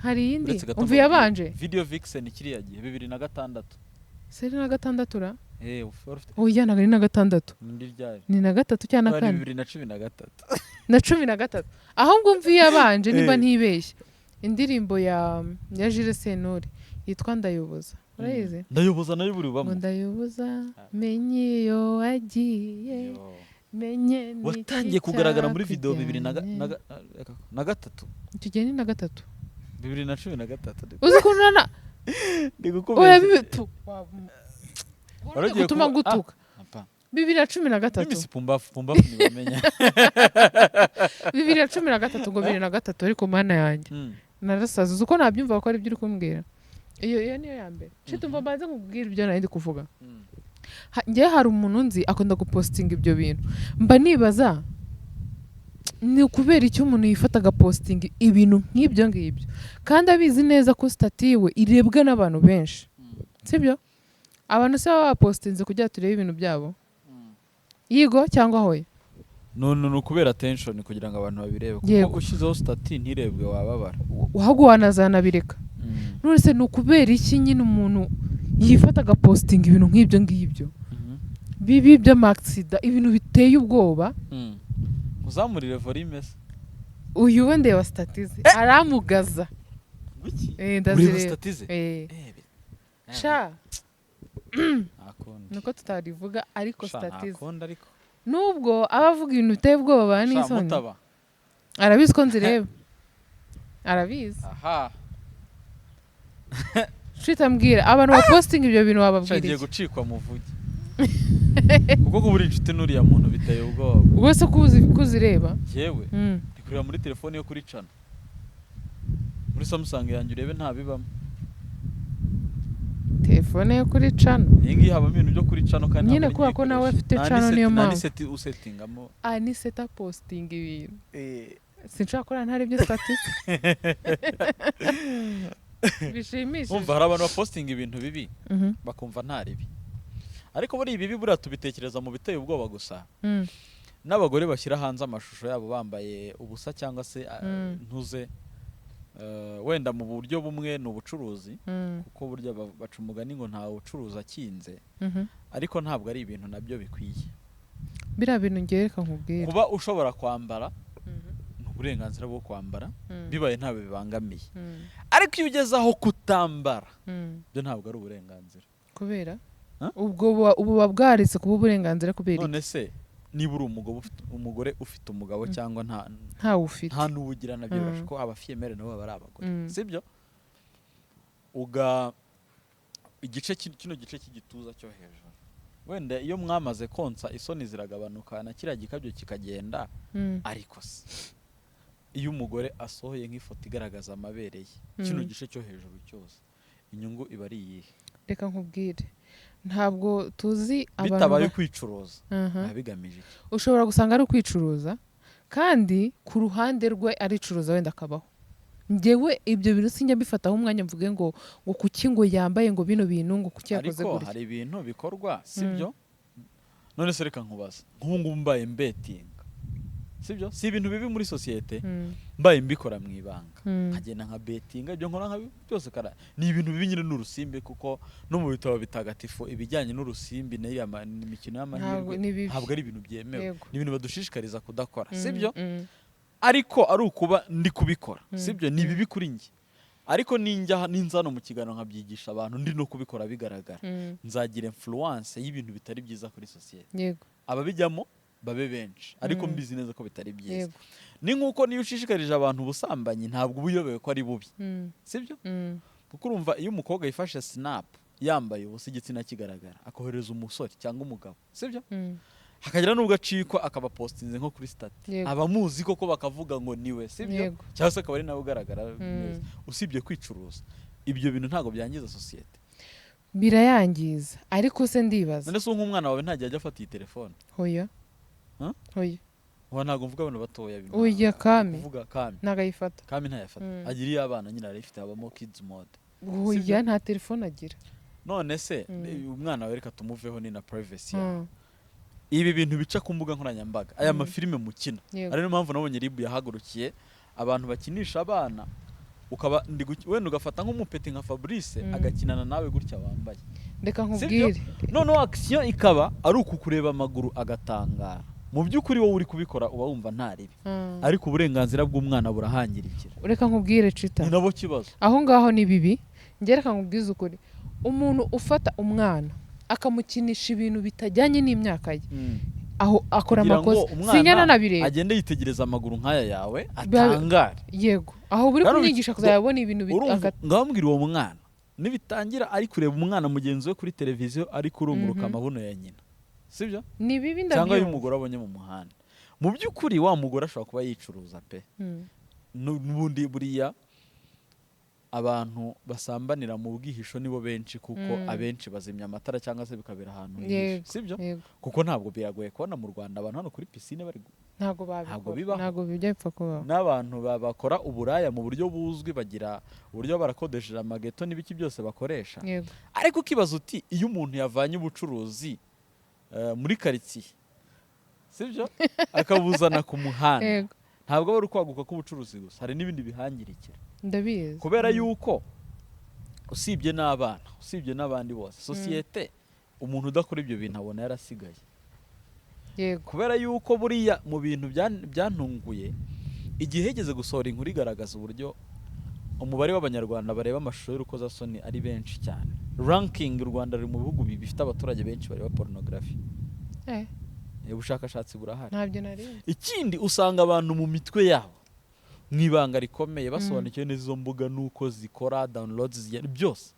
[SPEAKER 2] hari yindi umva yabanje
[SPEAKER 1] video vixen kiriya gihe 2006
[SPEAKER 2] seri na 6 ra oya ntago ari na 6 ni na 3 cyangwa na 4 na 13 ahubwo mvi yabanje niba ntibeshye indirimbo ya Jules Sentore yitwa Ndayoboza urayizi
[SPEAKER 1] Ndayoboza nayo buri bamwe
[SPEAKER 2] Ndayoboza menye yo wagiye menye ni
[SPEAKER 1] watangiye kugaragara muri video 2003
[SPEAKER 2] tugeni na 3
[SPEAKER 1] 2013
[SPEAKER 2] uzi kunana oya bibitu
[SPEAKER 1] waragiye
[SPEAKER 2] gutuma gutuka 2013
[SPEAKER 1] Mimi pumbafu nibamenya
[SPEAKER 2] 2013 ngo 2003 ariko mana yanjye narasaza uko nabyumva ko ari byo uri kumbwira iyo niyo ya mbere Chita umva mbanze nkubwira ibyo nari ndi kuvuga ngiye hari umuntu nzi akunda gupostinga ibyo bintu mba nibaza ni ukubera icyo umuntu yifata agapostinga ibintu nk'ibyo ngibyo kandi abizi neza ko statiwe irebwa n'abantu benshi sibyo abantu se baba bapostinze kugira turebe ibintu byabo yigo cyangwa hoye
[SPEAKER 1] no kubera attention kugira ngo abantu babirebe kuko ushizeho stati ntirebwe wababara
[SPEAKER 2] ahubwo wanazanabireka none se ni ukubera iki nyine umuntu yifata agapostinga ibintu nk'ibyo ngibyo bibi by'amaksida ibintu biteye ubwoba
[SPEAKER 1] uzamurire volume se
[SPEAKER 2] uyu we ndeba statize aramugaza
[SPEAKER 1] ureba statize
[SPEAKER 2] sha nuko tutarivuga ariko statize nubwo abavuga ibintu biteye ubwoba n'isoni arabizi ko nzireba arabizi
[SPEAKER 1] aha
[SPEAKER 2] Chita mbwira abantu baposting ibyo bintu wababwiriye
[SPEAKER 1] shagiye gucikwa muvugi kuko kubura inshuti nuriya muntu biteye ubwoba
[SPEAKER 2] ubwo se kuzireba
[SPEAKER 1] yewe ndikurira muri telefone yo kuri cana muri Samsung yanjye urebe nta bibamo
[SPEAKER 2] telefone yo kuri cana
[SPEAKER 1] iyi ngiyi habamo ibintu byo kuri cana kandi
[SPEAKER 2] nyine kuba ko nawe afite cana niyo mpamvu
[SPEAKER 1] usetingamo
[SPEAKER 2] ni seta posting ibintu sinshaka ko ntari byo statistic bishimishije
[SPEAKER 1] umva hari abantu baposting ibintu bibi bakumva nta ribi ariko buri ibi bibura tubitekereza mu biteye ubwoba gusa n'abagore bashyira hanze amashusho yabo bambaye ubusa cyangwa se ntuze wenda mu buryo bumwe ni ubucuruzi kuko burya baca umugani ngo nta ucuruza akinze ariko ntabwo ari ibintu nabyo bikwiye
[SPEAKER 2] biriya bintu ngereka nkubwira
[SPEAKER 1] kuba ushobora kwambara uburenganzira bwo kwambara bibaye ntabe bibangamiye ariko iyo ugeze aho kutambara byo ntabwo ari uburenganzira
[SPEAKER 2] kubera ubwo ubu bwaritse kuba uburenganzira kubera
[SPEAKER 1] none se niba uri umugore ufite umugabo cyangwa
[SPEAKER 2] nta ufite
[SPEAKER 1] nta n'ubugira nabyo birashoboka ko abafiyemere nabo baba ari abagore sibyo kino gice cy'igituza cyo hejuru wenda iyo mwamaze konsa isoni ziragabanuka na kiriya gikabyo kikagenda ariko se iyo umugore asohoye nk'ifoto igaragaza amabere ye kino gice cyo hejuru cyose inyungu iba ari iyihe
[SPEAKER 2] reka nkubwire ntabwo tuzi
[SPEAKER 1] abantu bitabaye kwicuruza bigamije
[SPEAKER 2] ushobora gusanga ari ukwicuruza kandi ku ruhande rwe aricuruza wenda akabaho njyewe ibyo bintu sinjya mbifataho umwanya mvuge ngo kuki ngo yambaye ngo bino bintu ngo kuki yakoze gutya
[SPEAKER 1] ariko hari ibintu bikorwa sibyo none se reka nkubaza nk'ubu ngubu mbaye mbetinga sibyo si ibintu bibi muri societe mbaye mbikora mu ibanga nkagenda nka betinga ibyo nkora nka byose ni ibintu bibi nyine n'urusimbi kuko no mu bitabo bitagatifu ibijyanye n'urusimbi n'imikino y'amahirwe ntabwo ari ibintu byemewe ni ibintu badushishikariza kudakora sibyo ariko ari ukuba ndi kubikora sibyo ni bibi kuri njye ariko ninza no mu kiganiro nkabyigisha abantu ndi no kubikora bigaragara nzagira influence y'ibintu bitari byiza kuri societe ababijyamo babe benshi ariko mbizi neza ko bitari byiza ni nkuko niyo ushishikarije abantu ubusambanyi ntabwo ubuyobewe ko ari bubi sibyo kuko urumva iyo umukobwa yifashe snap yambaye ubusa igitsina kigaragara akohereza umusore cyangwa umugabo sibyo hakagira n'ubwo acikwa akaba postinze nko kuri stati abamuzi koko bakavuga ngo niwe sibyo cyangwa se akaba ari nawe ugaragara neza usibye kwicuruza ibyo bintu ntabwo byangiza societe
[SPEAKER 2] birayangiza ariko se ndibaza
[SPEAKER 1] none se nk'umwana wawe ntajya ajya afata iyi telefone
[SPEAKER 2] hoya hoya
[SPEAKER 1] ntabwo mvuga abantu batoya
[SPEAKER 2] oya kami
[SPEAKER 1] uvuga kami
[SPEAKER 2] ntagayifata
[SPEAKER 1] kami ntayafata agira iyo abana nyine arifite habamo kids mode
[SPEAKER 2] oya nta telefone agira
[SPEAKER 1] none se umwana wawe reka tumuveho ni na privacy ibi bintu bica ku mbuga nkoranyambaga aya mafilime mukina ari niyo mpamvu nabonye ribu yahagurukiye abantu bakinisha abana ukaba wenda ugafata nk'umupeti nka Fabrice agakinana nawe gutya wambaye
[SPEAKER 2] reka nkubwire
[SPEAKER 1] noneho action ikaba ari ukukureba amaguru agatangara mu by'ukuri wowe uri kubikora uba wumva nta ribi ariko uburenganzira bw'umwana burahangirikira
[SPEAKER 2] reka nkubwire Chita
[SPEAKER 1] ni nabo kibazo
[SPEAKER 2] aho ngaho ni bibi njye reka nkubwize ukuri umuntu ufata umwana akamukinisha ibintu bitajyanye n'imyaka ye aho akora amakosa sinyana nabireba
[SPEAKER 1] agende yitegereza amaguru nk'aya yawe atangara
[SPEAKER 2] yego aho buri kumwigisha kuzayabona ibintu
[SPEAKER 1] ngambwira uwo mwana nibitangira ari kureba umwana mugenzi we kuri televiziyo ari kurunguruka amabuno ya nyina sibyo
[SPEAKER 2] ni bibi ndabyo
[SPEAKER 1] cyangwa y'umugore abonye mu muhanda mu by'ukuri wa mugore ashobora kuba yicuruza pe n'ubundi buriya abantu basambanira mu bwihisho nibo benshi kuko abenshi bazimya amatara cyangwa se bikabera ahantu sibyo kuko ntabwo biragoye kubona mu Rwanda abantu hano kuri piscine bari
[SPEAKER 2] ntabwo bijya bipfa kubaho
[SPEAKER 1] n'abantu bakora uburaya mu buryo buzwi bagira uburyo barakodesheje amageto n'ibiki byose bakoresha ariko ukibaza uti iyo umuntu yavanye ubucuruzi muri quartier sibyo akabuzana ku muhanda ntabwo bari kwaguka k'ubucuruzi gusa hari n'ibindi bihangirikira
[SPEAKER 2] ndabizi
[SPEAKER 1] kubera yuko usibye n'abana usibye n'abandi bose societe umuntu udakora ibyo bintu abona yarasigaye kubera yuko buriya mu bintu byantunguye igihe hegeze gusohora inkuru igaragaza uburyo umubare w'abanyarwanda bareba amashusho y'urukozasoni ari benshi cyane. Ranking u Rwanda ruri mu bihugu bifite abaturage benshi bareba pornography. Ubushakashatsi burahari.
[SPEAKER 2] Ntabyo nari.
[SPEAKER 1] Ikindi usanga abantu mu mitwe yabo mwibanga rikomeye basobanukiwe n'izo mbuga nuko zikora downloads byose.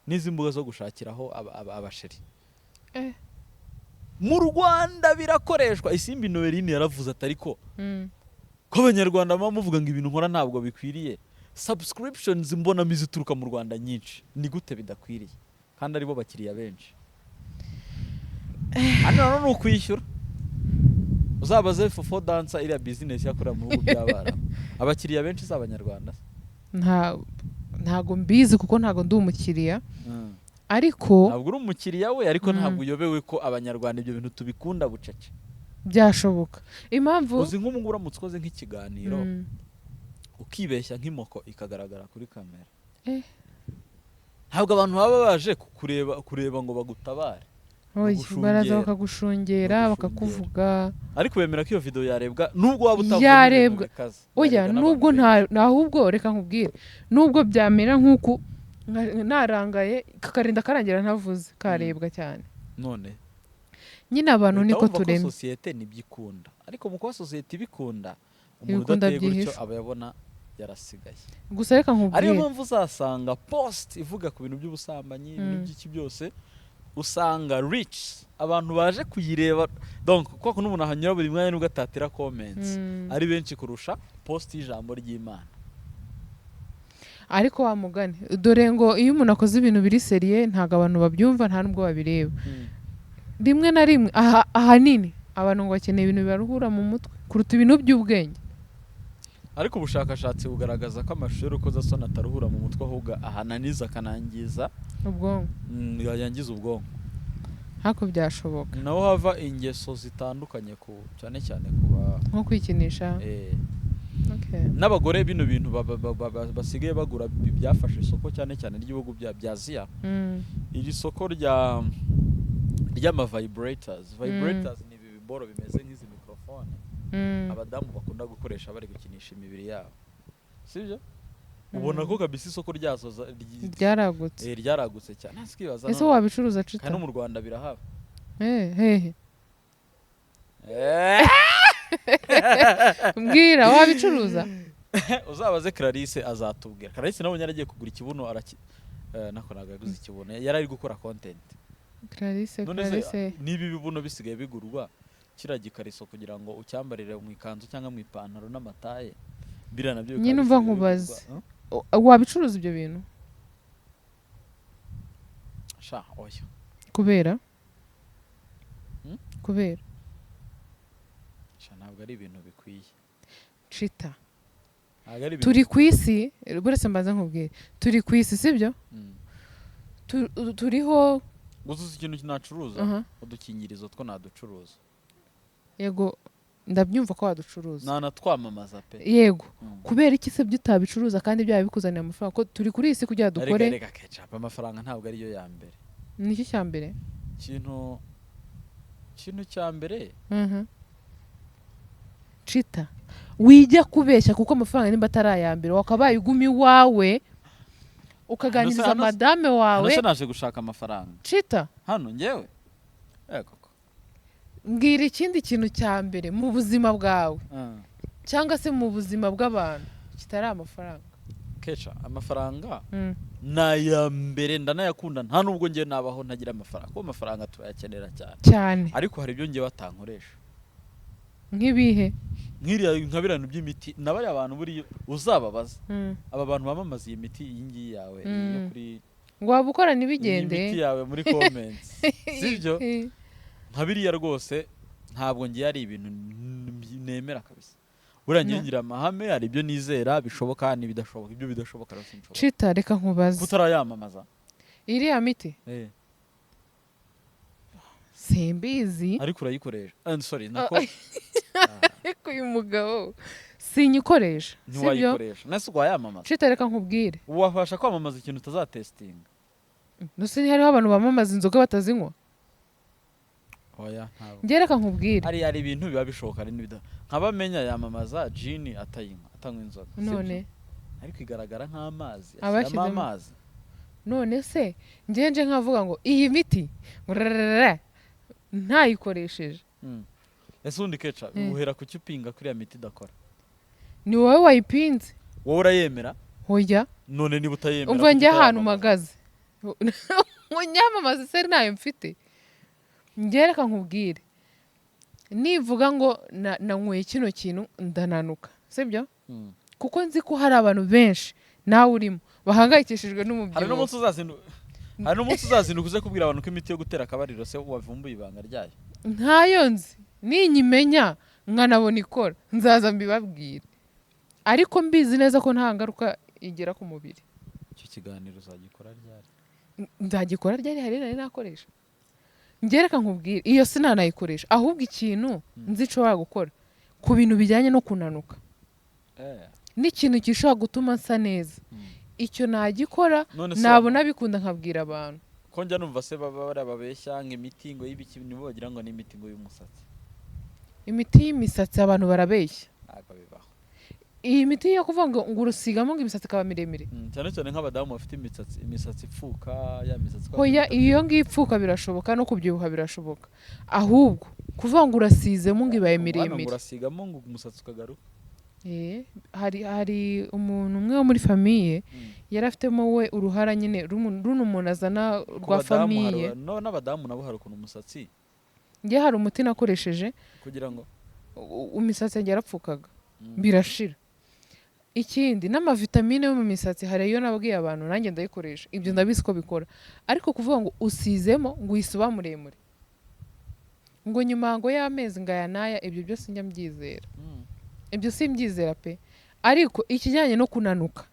[SPEAKER 1] N'izi mbuga zo gushakiraho abasheri. Mu Rwanda birakoreshwa. Isimbi Noeline yaravuze atariko ko abanyarwanda bamuvuga ngo ibintu nkora ntabwo bikwiriye. Subscriptions mbona mizituruka mu Rwanda nyinshi. Ni gute bidakwiriye kandi aribo bakiriya benshi. Hano no kwishyura. Uzabaze fofo dancer iriya business yakora mu bihugu by'abarabu. Abakiriya benshi z'abanyarwanda.
[SPEAKER 2] Ntago mbizi kuko ntago ndi umukiriya. Ariko
[SPEAKER 1] ntabwo uri umukiriya we ariko ntabwo uyobewe ko abanyarwanda ibyo bintu tubikunda bucece.
[SPEAKER 2] Byashoboka. Impamvu
[SPEAKER 1] uzi nk'umuntu uramutse ukoze nk'ikiganiro ukibeshya nk'imoko ikagaragara kuri kamera. Ntabwo abantu baba baje kureba ngo bagutabare.
[SPEAKER 2] Baraza bakagushungera bakakuvuga.
[SPEAKER 1] Ariko bemera ko iyo video yarebwa nubwo waba utavuga.
[SPEAKER 2] Yarebwa. Oya nubwo ahubwo reka nkubwire. Nubwo byamera nk'uko narangaye kakarinda karangira ntavuze karebwa cyane.
[SPEAKER 1] None
[SPEAKER 2] nyine abantu niko tureme.
[SPEAKER 1] Societe nibyikunda. Ariko mu kwa societe ibikunda umuntu udateye gutyo aba yabona yarasigaye.
[SPEAKER 2] Gusa reka nkubwire.
[SPEAKER 1] Ariyo mpamvu uzasanga post ivuga ku bintu by'ubusambanyi n'iki byose usanga rich abantu baje kuyireba. Donc kwa kuno umuntu ahanyura buri mwanya nubwo atatira comments ari benshi kurusha post y'ijambo ry'Imana.
[SPEAKER 2] Ariko wa mugani dore ngo iyo umuntu akoze ibintu biri seriye ntago abantu babyumva nta nubwo babireba. Rimwe na rimwe ahanini abantu ngo bakeneye ibintu bibaruhura mu mutwe kuruta ibintu by'ubwenge.
[SPEAKER 1] Ariko ubushakashatsi bugaragaza ko amashusho y'urukozasoni ataruhura mu mutwe ahubwo ahananiza akanangiza
[SPEAKER 2] ubwonko.
[SPEAKER 1] Yangiza ubwonko.
[SPEAKER 2] Hako byashoboka.
[SPEAKER 1] Naho hava ingeso zitandukanye cyane cyane kuba
[SPEAKER 2] nko kwikinisha.
[SPEAKER 1] N'abagore bino bintu basigaye bagura byafashe isoko cyane cyane ry'ibihugu bya Aziya. Iri soko ry'ama vibrators. Vibrators ni ibiboro bimeze nk'izi microphone abadamu bakunda gukoresha bari gukinisha imibiri yabo. Sibyo? Ubona ko kabisa isoko ryazo
[SPEAKER 2] ryaragutse.
[SPEAKER 1] Ryaragutse cyane. Nasikibaza.
[SPEAKER 2] Ese wabicuruza Chita?
[SPEAKER 1] Kandi mu Rwanda birahaba.
[SPEAKER 2] Mbwira wabicuruza?
[SPEAKER 1] Uzabaze Clarisse azatubwira. Clarisse nabonye yaragiye kugura ikibuno nako nagaguze ikibuno. Yarari gukora content.
[SPEAKER 2] Clarisse
[SPEAKER 1] nibi bibuno bisigaye bigurwa kiragikariso kugira ngo ucyambarire mu ikanzu cyangwa mu ipantaro n'amataye. Bira nabyo
[SPEAKER 2] nyine umva nkubaza. Wabicuruza ibyo bintu?
[SPEAKER 1] Oya.
[SPEAKER 2] Kubera? Kubera?
[SPEAKER 1] Ntabwo ari ibintu bikwiye.
[SPEAKER 2] Chita. Turi ku isi, buretse mbaza nkubwire. Turi ku isi sibyo? Turiho
[SPEAKER 1] gusuza ikintu kinacuruza udukingirizo two naducuruza.
[SPEAKER 2] Yego ndabyumva ko waducuruza.
[SPEAKER 1] Nanatwamamaza pe.
[SPEAKER 2] Yego. Kubera iki se byutabicuruza kandi bya bikuzanira amafaranga ko turi kuri isi kugira dukore.
[SPEAKER 1] Reka KECAPU amafaranga ntabwo ari yo ya mbere.
[SPEAKER 2] Niki cya mbere?
[SPEAKER 1] Kintu cya mbere.
[SPEAKER 2] Chita. Wijya kubeshya kuko amafaranga nimba atarayambere wakabaye ugumi wawe ukaganiriza madame wawe.
[SPEAKER 1] Hano naje gushaka amafaranga.
[SPEAKER 2] Chita.
[SPEAKER 1] Hano ngewe. Koko.
[SPEAKER 2] Mbwira ikindi kintu cya mbere mu buzima bwawe. Cyangwa se mu buzima bw'abantu kitari amafaranga.
[SPEAKER 1] Keca amafaranga naya mbere ndanayakunda nta nubwo ngiye nabaho ntagira amafaranga. Ko amafaranga turayakenera
[SPEAKER 2] cyane.
[SPEAKER 1] Ariko hari ibyo ngiye batankoresha.
[SPEAKER 2] Nk'ibihe?
[SPEAKER 1] Nkiriya nkabirano by'imiti nabari abantu buri uzababaza. Aba bantu bamamaza iyi miti yingi yawe yo kuri
[SPEAKER 2] ngo wabukora nibigende.
[SPEAKER 1] Imiti yawe muri comments. Sibyo? Nkabiriya rwose ntabwo ngiye ari ibintu nemera kabisa. Uranyengira amahame ari ibyo nizera bishoboka n'ibidashoboka. Ibyo bidashoboka rero sinshobora.
[SPEAKER 2] Chita reka nkubaza.
[SPEAKER 1] Kutarayamamaza.
[SPEAKER 2] Iriya miti? Simbizi.
[SPEAKER 1] Ariko urayikoresha. Sorry nako.
[SPEAKER 2] Ariko uyu mugabo sinyikoresha.
[SPEAKER 1] Ntiwayikoresha. Nase ugwayamamaza.
[SPEAKER 2] Chita reka nkubwire.
[SPEAKER 1] Wafasha kwamamaza ikintu utazatestinga.
[SPEAKER 2] Nose hariho abantu bamamaza inzoga batazinywa.
[SPEAKER 1] oya ntabwo
[SPEAKER 2] ngereka nkubwire
[SPEAKER 1] hari ibintu biba bishoboka ari n'ibida nkabamenya yamamaza gin atanywa inzoga
[SPEAKER 2] none
[SPEAKER 1] ariko igaragara nk'amazi
[SPEAKER 2] Abashyizemo
[SPEAKER 1] amazi
[SPEAKER 2] none se ngenje nkavuga ngo iyi miti ntayikoresheje
[SPEAKER 1] ese undi keca uhera ku cyupinga kuri ya miti idakora
[SPEAKER 2] ni wowe wayipinze
[SPEAKER 1] wowe urayemera
[SPEAKER 2] hoya
[SPEAKER 1] none niba utayemera
[SPEAKER 2] umva njye ahantu mpagaze ngo nyamamaze se ntayo mfite ngereka nkubwire nivuga ngo nanyweye kino kintu ndananuka sibyo kuko nzi ko hari abantu benshi nawe urimo bahangayikishijwe n'umubyibuho
[SPEAKER 1] hari n'umunsi uzazinduka uze kubwira abantu ko imiti yo gutera akabariro se wavumbuye ibanga ryayo
[SPEAKER 2] ntayo nzi ninyimenya nkanabona ikora nzaza mbibabwire ariko mbizi neza ko nta ngaruka igera ku mubiri
[SPEAKER 1] icyo kiganiro uzagikora ryari
[SPEAKER 2] nzagikora ryari hari nari nakoresha ngereka nkubwire iyo sinanayikoresha ahubwo ikintu nzi nshobora gukora ku bintu bijyanye no kunanuka n'ikintu gishobora gutuma nsa neza icyo nagikora nabona bikunda nkabwira abantu
[SPEAKER 1] ko njya numva se babeshya nk'imiti ngo y'ibiki nibo bagira ngo ni imiti ngo y'umusatsi
[SPEAKER 2] imiti y'imisatsi abantu barabeshya
[SPEAKER 1] ntabwo bibaho
[SPEAKER 2] iyi miti yo kuvuga ngo urusigamo ngo imisatsi ikaba miremire
[SPEAKER 1] cyane cyane nk'abadamu bafite imisatsi ipfuka ya misatsi
[SPEAKER 2] hoya iyo ngiyo ipfuka birashoboka no kubyibuha birashoboka ahubwo kuvuga ngo urasizemo ngo ibaye miremire
[SPEAKER 1] urasigamo ngo umusatsi ukagaruka
[SPEAKER 2] hari umuntu umwe wo muri famiye yari afitemo we uruhara nyine runo umuntu azana rwa famiye
[SPEAKER 1] n'abadamu nabo hari ukuntu umusatsi
[SPEAKER 2] njye hari umuti nakoresheje
[SPEAKER 1] kugira ngo
[SPEAKER 2] imisatsi yanjye yarapfukaga birashira ikindi n'amavitamine yo mu misatsi hari iyo nabwiye abantu nanjye ndayikoresha ibyo ndabizi ko bikora ariko kuvuga ngo usizemo ngo uyisuba muremure ngo nyuma ngo y'amezi ngayanaya ibyo byose njya mbyizera ibyo simbyizera pe ariko ikijyanye no kunanuka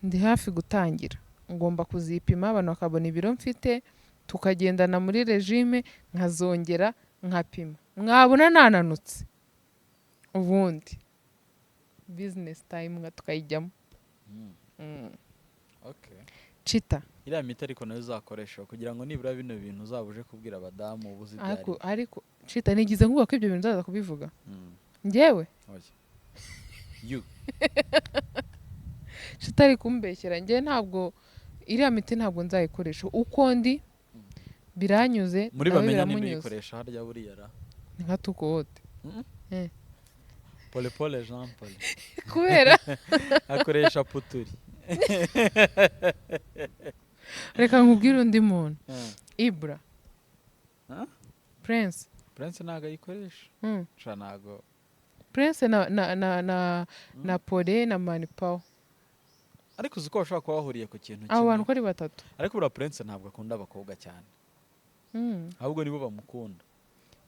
[SPEAKER 2] ndi hafi gutangira ngomba kuzipima abantu bakabona ibiro mfite tukagendana muri regime nkazongera nkapima mwabona nananutse ubundi business time tukayijyamo Chita
[SPEAKER 1] iriya miti ariko nayo uzakoresha kugira ngo nibura bino bintu uzabuje kubwira abadamu ubuzi byari
[SPEAKER 2] ariko Chita nigize nguba ko ibyo bintu uzaza kubivuga njyewe Chita ari kumbeshyera njye ntabwo iriya miti ntabwo nzayikoresha uko ndi biranyuze
[SPEAKER 1] muri bamenya n'ibikoresha harya buriya ra
[SPEAKER 2] ni nka tukote
[SPEAKER 1] Pole Jean Paul
[SPEAKER 2] kubera
[SPEAKER 1] akoresha puturi
[SPEAKER 2] reka nkubwire undi muntu Ibra Prince
[SPEAKER 1] ntago ayikoresha ntago
[SPEAKER 2] Prince na Pole na Manipaw
[SPEAKER 1] ariko uzi ko bashobora kuba bahuriye ku kintu kimwe
[SPEAKER 2] abo bantu ko ari batatu
[SPEAKER 1] ariko buriya Prince ntabwo akunda abakobwa cyane ahubwo nibo bamukunda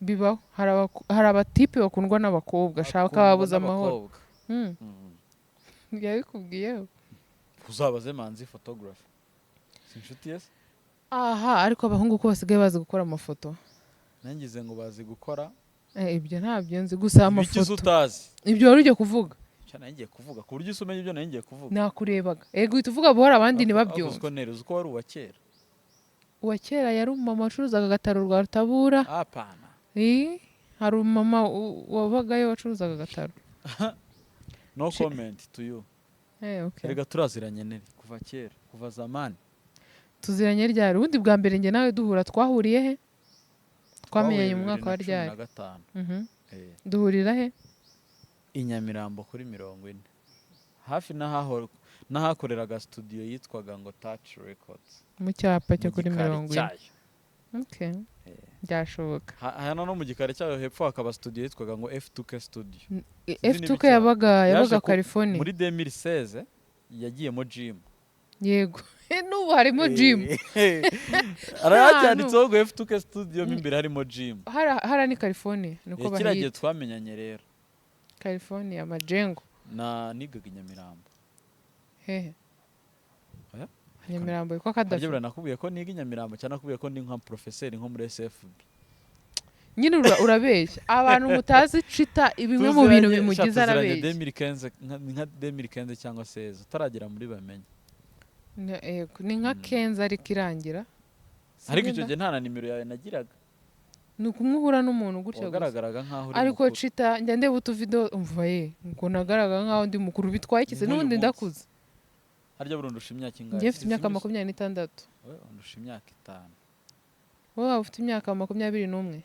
[SPEAKER 2] bibaho hari abatipe bakundwa n'abakobwa shaka babuza amahoro yabikubwiyeho
[SPEAKER 1] uzabaze manzi photography si inshuti yese
[SPEAKER 2] ariko abahungu ko basigaye bazi gukora amafoto
[SPEAKER 1] nangize ngo bazi gukora
[SPEAKER 2] ibyo ntabyo nzi gusa amafoto
[SPEAKER 1] utazi
[SPEAKER 2] ibyo wari ugiye kuvuga
[SPEAKER 1] cyane ngiye kuvuga ku buryo usomeye ibyo ngiye kuvuga
[SPEAKER 2] nakurebaga uhita uvuga buhora abandi ntibabyumve
[SPEAKER 1] uzi ko wari uwa kera
[SPEAKER 2] uwa kera yari umumama wacuruzaga agataro rwa Rutabura
[SPEAKER 1] apana
[SPEAKER 2] hari umumama wabagayo wacuruzaga agataro
[SPEAKER 1] no comment to you rega turaziranye nere kuva kera kuva zamani
[SPEAKER 2] tuziranye ryari ubundi bwa mbere njye nawe duhura twahuriye he twamenyanye mu mwaka wa ryari duhurira he
[SPEAKER 1] Inyamirambo kuri 40 hafi n'ahakoreraga studio yitwaga ngo Touch Records
[SPEAKER 2] mu cyapa cyo kuri 40 byashoboka
[SPEAKER 1] hano no mu gikari cyayo hepfo hakaba studio yitwaga ngo F2K studio
[SPEAKER 2] F2K yabaga California
[SPEAKER 1] muri 2016 yagiyemo gym
[SPEAKER 2] yego n'ubu harimo gym
[SPEAKER 1] aracyanditseho ngo F2K studio imbere harimo gym
[SPEAKER 2] hara ni California niko bahita
[SPEAKER 1] kiragiye twamenyanye rero
[SPEAKER 2] California Majengo
[SPEAKER 1] nigaga Inyamirambo
[SPEAKER 2] hehe Inyamirambo iko kadafi
[SPEAKER 1] Ajye nakubwiye ko niga Inyamirambo cyane nakubwiye ko ndi nka professeur nko muri SFB
[SPEAKER 2] nyine urabeshya abantu mutazi Chita ibimwe mu bintu bimugize arabeshya
[SPEAKER 1] 2015 cyangwa 16 utaragera muri bamenye
[SPEAKER 2] ni nka Kenza ariko irangira
[SPEAKER 1] ariko icyo gihe nta na nimero yawe nagiraga
[SPEAKER 2] ni ukumwuhura n'umuntu gutya
[SPEAKER 1] wagaragaraga nkaho uri
[SPEAKER 2] ariko Chita njya ndeba utuvido umva ngo nagaragara nkaho ndi mukuru bitwaye ikise n'ubundi ndakuze.
[SPEAKER 1] Harya burundusha imyaka ingahe?
[SPEAKER 2] Njye mfite imyaka 26.
[SPEAKER 1] Wewe undusha imyaka 5.
[SPEAKER 2] Wowe ufite imyaka 21.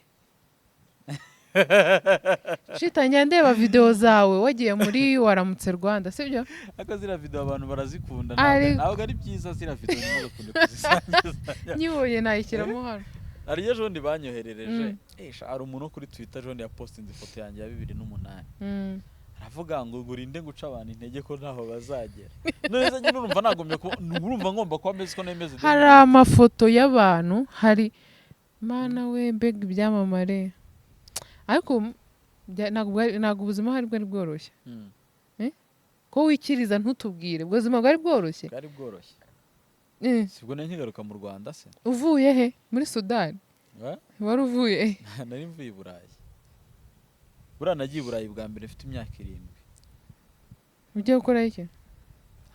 [SPEAKER 2] Chita njya ndeba video zawe wagiye muri waramutse Rwanda sibyo?
[SPEAKER 1] Aka zira video abantu barazikunda ntabwo ari byiza zira video n'ukunde kuzisangiza.
[SPEAKER 2] Nyiboye nayishyiramo hano.
[SPEAKER 1] Ari ejo ndi banyoherereje. Ari umuntu kuri Twitter ejo ndi yapostinze ifoto yanjye ya 2008. Aravuga ngo gurinde guca abantu intege ko ntaho bazagera. Neza nyine urumva nagomye ko urumva ngomba kwa meze ko nemeze.
[SPEAKER 2] Hari amafoto y'abantu hari mana we Mbega ibyamamare. Ariko ntabwo ubuzima hari bwari bworoshye. Ko wikiriza ntutubwire ubuzima bwari bworoshye.
[SPEAKER 1] Bwari bworoshye. Sibwo nkigaruka mu Rwanda se.
[SPEAKER 2] Uvuye he? Muri Sudan? Wari uvuye?
[SPEAKER 1] Nari mvuye i Burayi. Burya nagiye i Burayi bwa mbere mfite imyaka 7.
[SPEAKER 2] Ugiye gukora iki?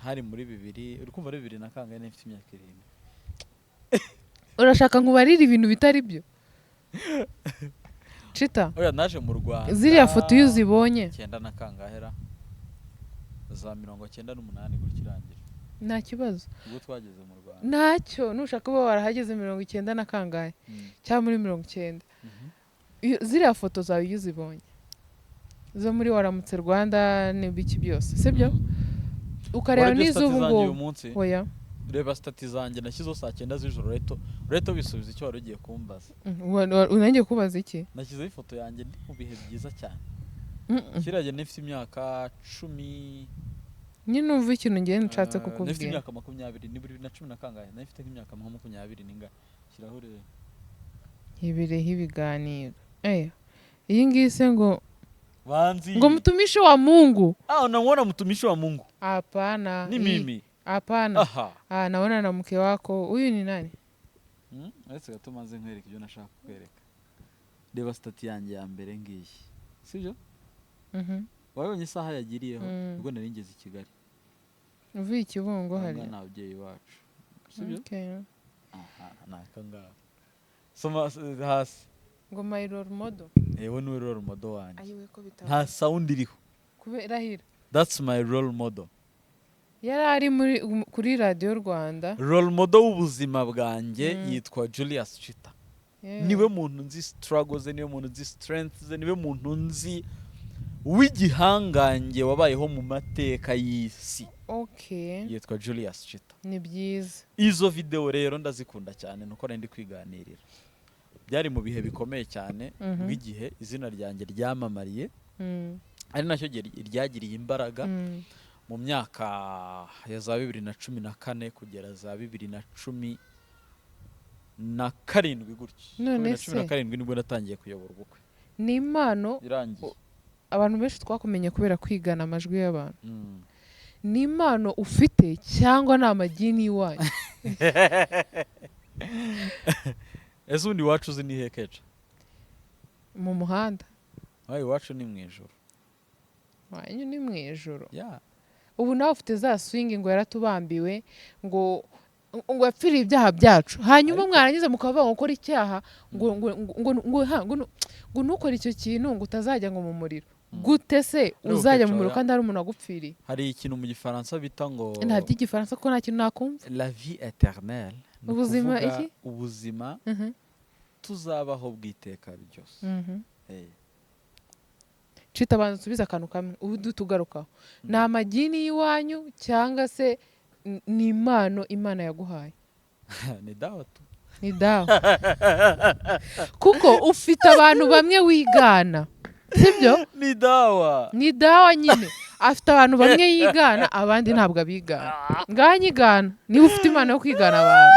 [SPEAKER 1] Hari muri 2000 uri kumva ari 2000 na kangahe mfite imyaka 7.
[SPEAKER 2] Urashaka nkubarira ibintu bitari byo? Chita.
[SPEAKER 1] Oya naje mu Rwanda.
[SPEAKER 2] Ziriya foto iyo uzibonye
[SPEAKER 1] 9 na kangahera za 98 gutyirangira.
[SPEAKER 2] Nta kibazo.
[SPEAKER 1] Ubwo twageze mu Rwanda.
[SPEAKER 2] Ntacyo nushaka kuba warahageze 90 na kangahe cyangwa muri 90. Ziriya foto zawe iyo uzibonye zo muri waramutse Rwanda n'ibiki byose sibyo? Ukareba n'izubu ngo oya
[SPEAKER 1] reba stati zanjye nashyizeho saa 9 z'ijoro reto bisubiza icyo wari ugiye kumbaza.
[SPEAKER 2] Unangiye kubaza iki?
[SPEAKER 1] Nashyizeho ifoto yanjye ndi mu bihe byiza cyane. Kirajye nifite imyaka 10.
[SPEAKER 2] Nyine umva ikintu ngiye nshatse kukubwira.
[SPEAKER 1] Nifite imyaka 20 ni 2010 na kangahe nafite nk'imyaka 20 ninga kiraho rero.
[SPEAKER 2] Ibireho ibiganiro. Iyi ngise ngo
[SPEAKER 1] Wanzi.
[SPEAKER 2] Ngo mtumishi wa Mungu.
[SPEAKER 1] Unaona mtumishi wa Mungu?
[SPEAKER 2] Hapana.
[SPEAKER 1] Ni mimi.
[SPEAKER 2] Hapana. Naona na mke wako. Huyu ni nani?
[SPEAKER 1] Ese gatumaze nkwereka ibyo nashaka kukwereka. Reba stati yanjye ya mbere ngiyi. Sibyo? Wabonye isaha yagiriyeho ubwo nari ngeze i Kigali.
[SPEAKER 2] Uvuye Kibungo hari.
[SPEAKER 1] Nta abyeyi wacu. Sibyo?
[SPEAKER 2] Okay.
[SPEAKER 1] Nakanga. Soma hasi.
[SPEAKER 2] Ngo my role model.
[SPEAKER 1] Ewe ni role model wanjye.
[SPEAKER 2] Ayiwe ko bitaba.
[SPEAKER 1] Nta sound iriho.
[SPEAKER 2] Kubera.
[SPEAKER 1] That's my role model.
[SPEAKER 2] Yari ari kuri Radio Rwanda.
[SPEAKER 1] Role model w'ubuzima bwanjye yitwa Julius Chita. Niwe muntu nzi struggles, niwe muntu nzi strengths, niwe muntu nzi w'igihangange wabayeho mu mateka y'isi.
[SPEAKER 2] Okay.
[SPEAKER 1] Yitwa Julius Chita.
[SPEAKER 2] Ni byiza.
[SPEAKER 1] Izo video rero ndazikunda cyane nuko ndi kwiganirira. Byari mu bihe bikomeye cyane bw'igihe izina ryanjye ryamamariye. Ari nacyo ryagiriye imbaraga mu myaka ya za 2014 kugera za 2017 gutyo. 2017 nibwo natangiye kuyobora ubukwe.
[SPEAKER 2] Ni impano abantu benshi twakumenye kubera kwigana amajwi y'abantu. Ni impano ufite cyangwa na amagini iwanyu?
[SPEAKER 1] Ese undi wacu uzi ni hekeca?
[SPEAKER 2] Mu muhanda.
[SPEAKER 1] Iwacu ni mu ijoro.
[SPEAKER 2] Wanyu ni mu ijoro.
[SPEAKER 1] Yeah.
[SPEAKER 2] Ubu nawe ufite za swing ngo yaratubambiwe ngo yapfiriye ibyaha byacu. Hanyuma mwarangiza mukavuga ngo ukora icyaha ngo nukora icyo kintu ngo utazajya ngo mu muriro. Gute se uzajya mu muriro kandi hari umuntu agupfiriye?
[SPEAKER 1] Hari ikintu mu gifaransa bita ngo
[SPEAKER 2] nta by'igifaransa ko nta kintu nakumva.
[SPEAKER 1] La vie éternelle.
[SPEAKER 2] Ubuzima iki?
[SPEAKER 1] Ubuzima tuzabaho bwiteka byose.
[SPEAKER 2] Chita abantu subiza akantu kamwe ubu tugarukaho. Ni amagini y'iwanyu cyangwa se ni impano Imana yaguhaye?
[SPEAKER 1] Ni dawa tu.
[SPEAKER 2] Ni dawa. Kuko ufite abantu bamwe wigana. Sibyo?
[SPEAKER 1] Ni dawa.
[SPEAKER 2] Ni dawa nyine. Afite abantu bamwe yigana abandi ntabwo abigana. Nganyigana niba ufite impano yo kwigana abantu.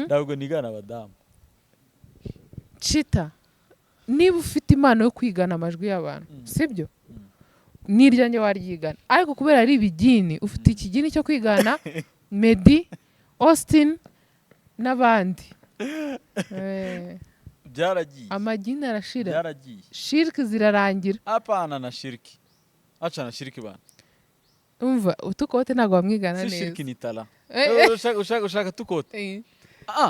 [SPEAKER 1] Ntabwo nigana abadamu.
[SPEAKER 2] Chita niba ufite impano yo kwigana amajwi y'abantu sibyo? Niryanjye waryigana ariko kubera ari ibigini ufite ikigini cyo kwigana Medi, Austin n'abandi.
[SPEAKER 1] Byaragiye.
[SPEAKER 2] Amagini arashira.
[SPEAKER 1] Byaragiye.
[SPEAKER 2] Shirki zirarangira.
[SPEAKER 1] Apana na shirki. Acha na shirki bana.
[SPEAKER 2] Umva utukote ntago bamwigana neza.
[SPEAKER 1] Si shirki ni tala. Ushaka tukote.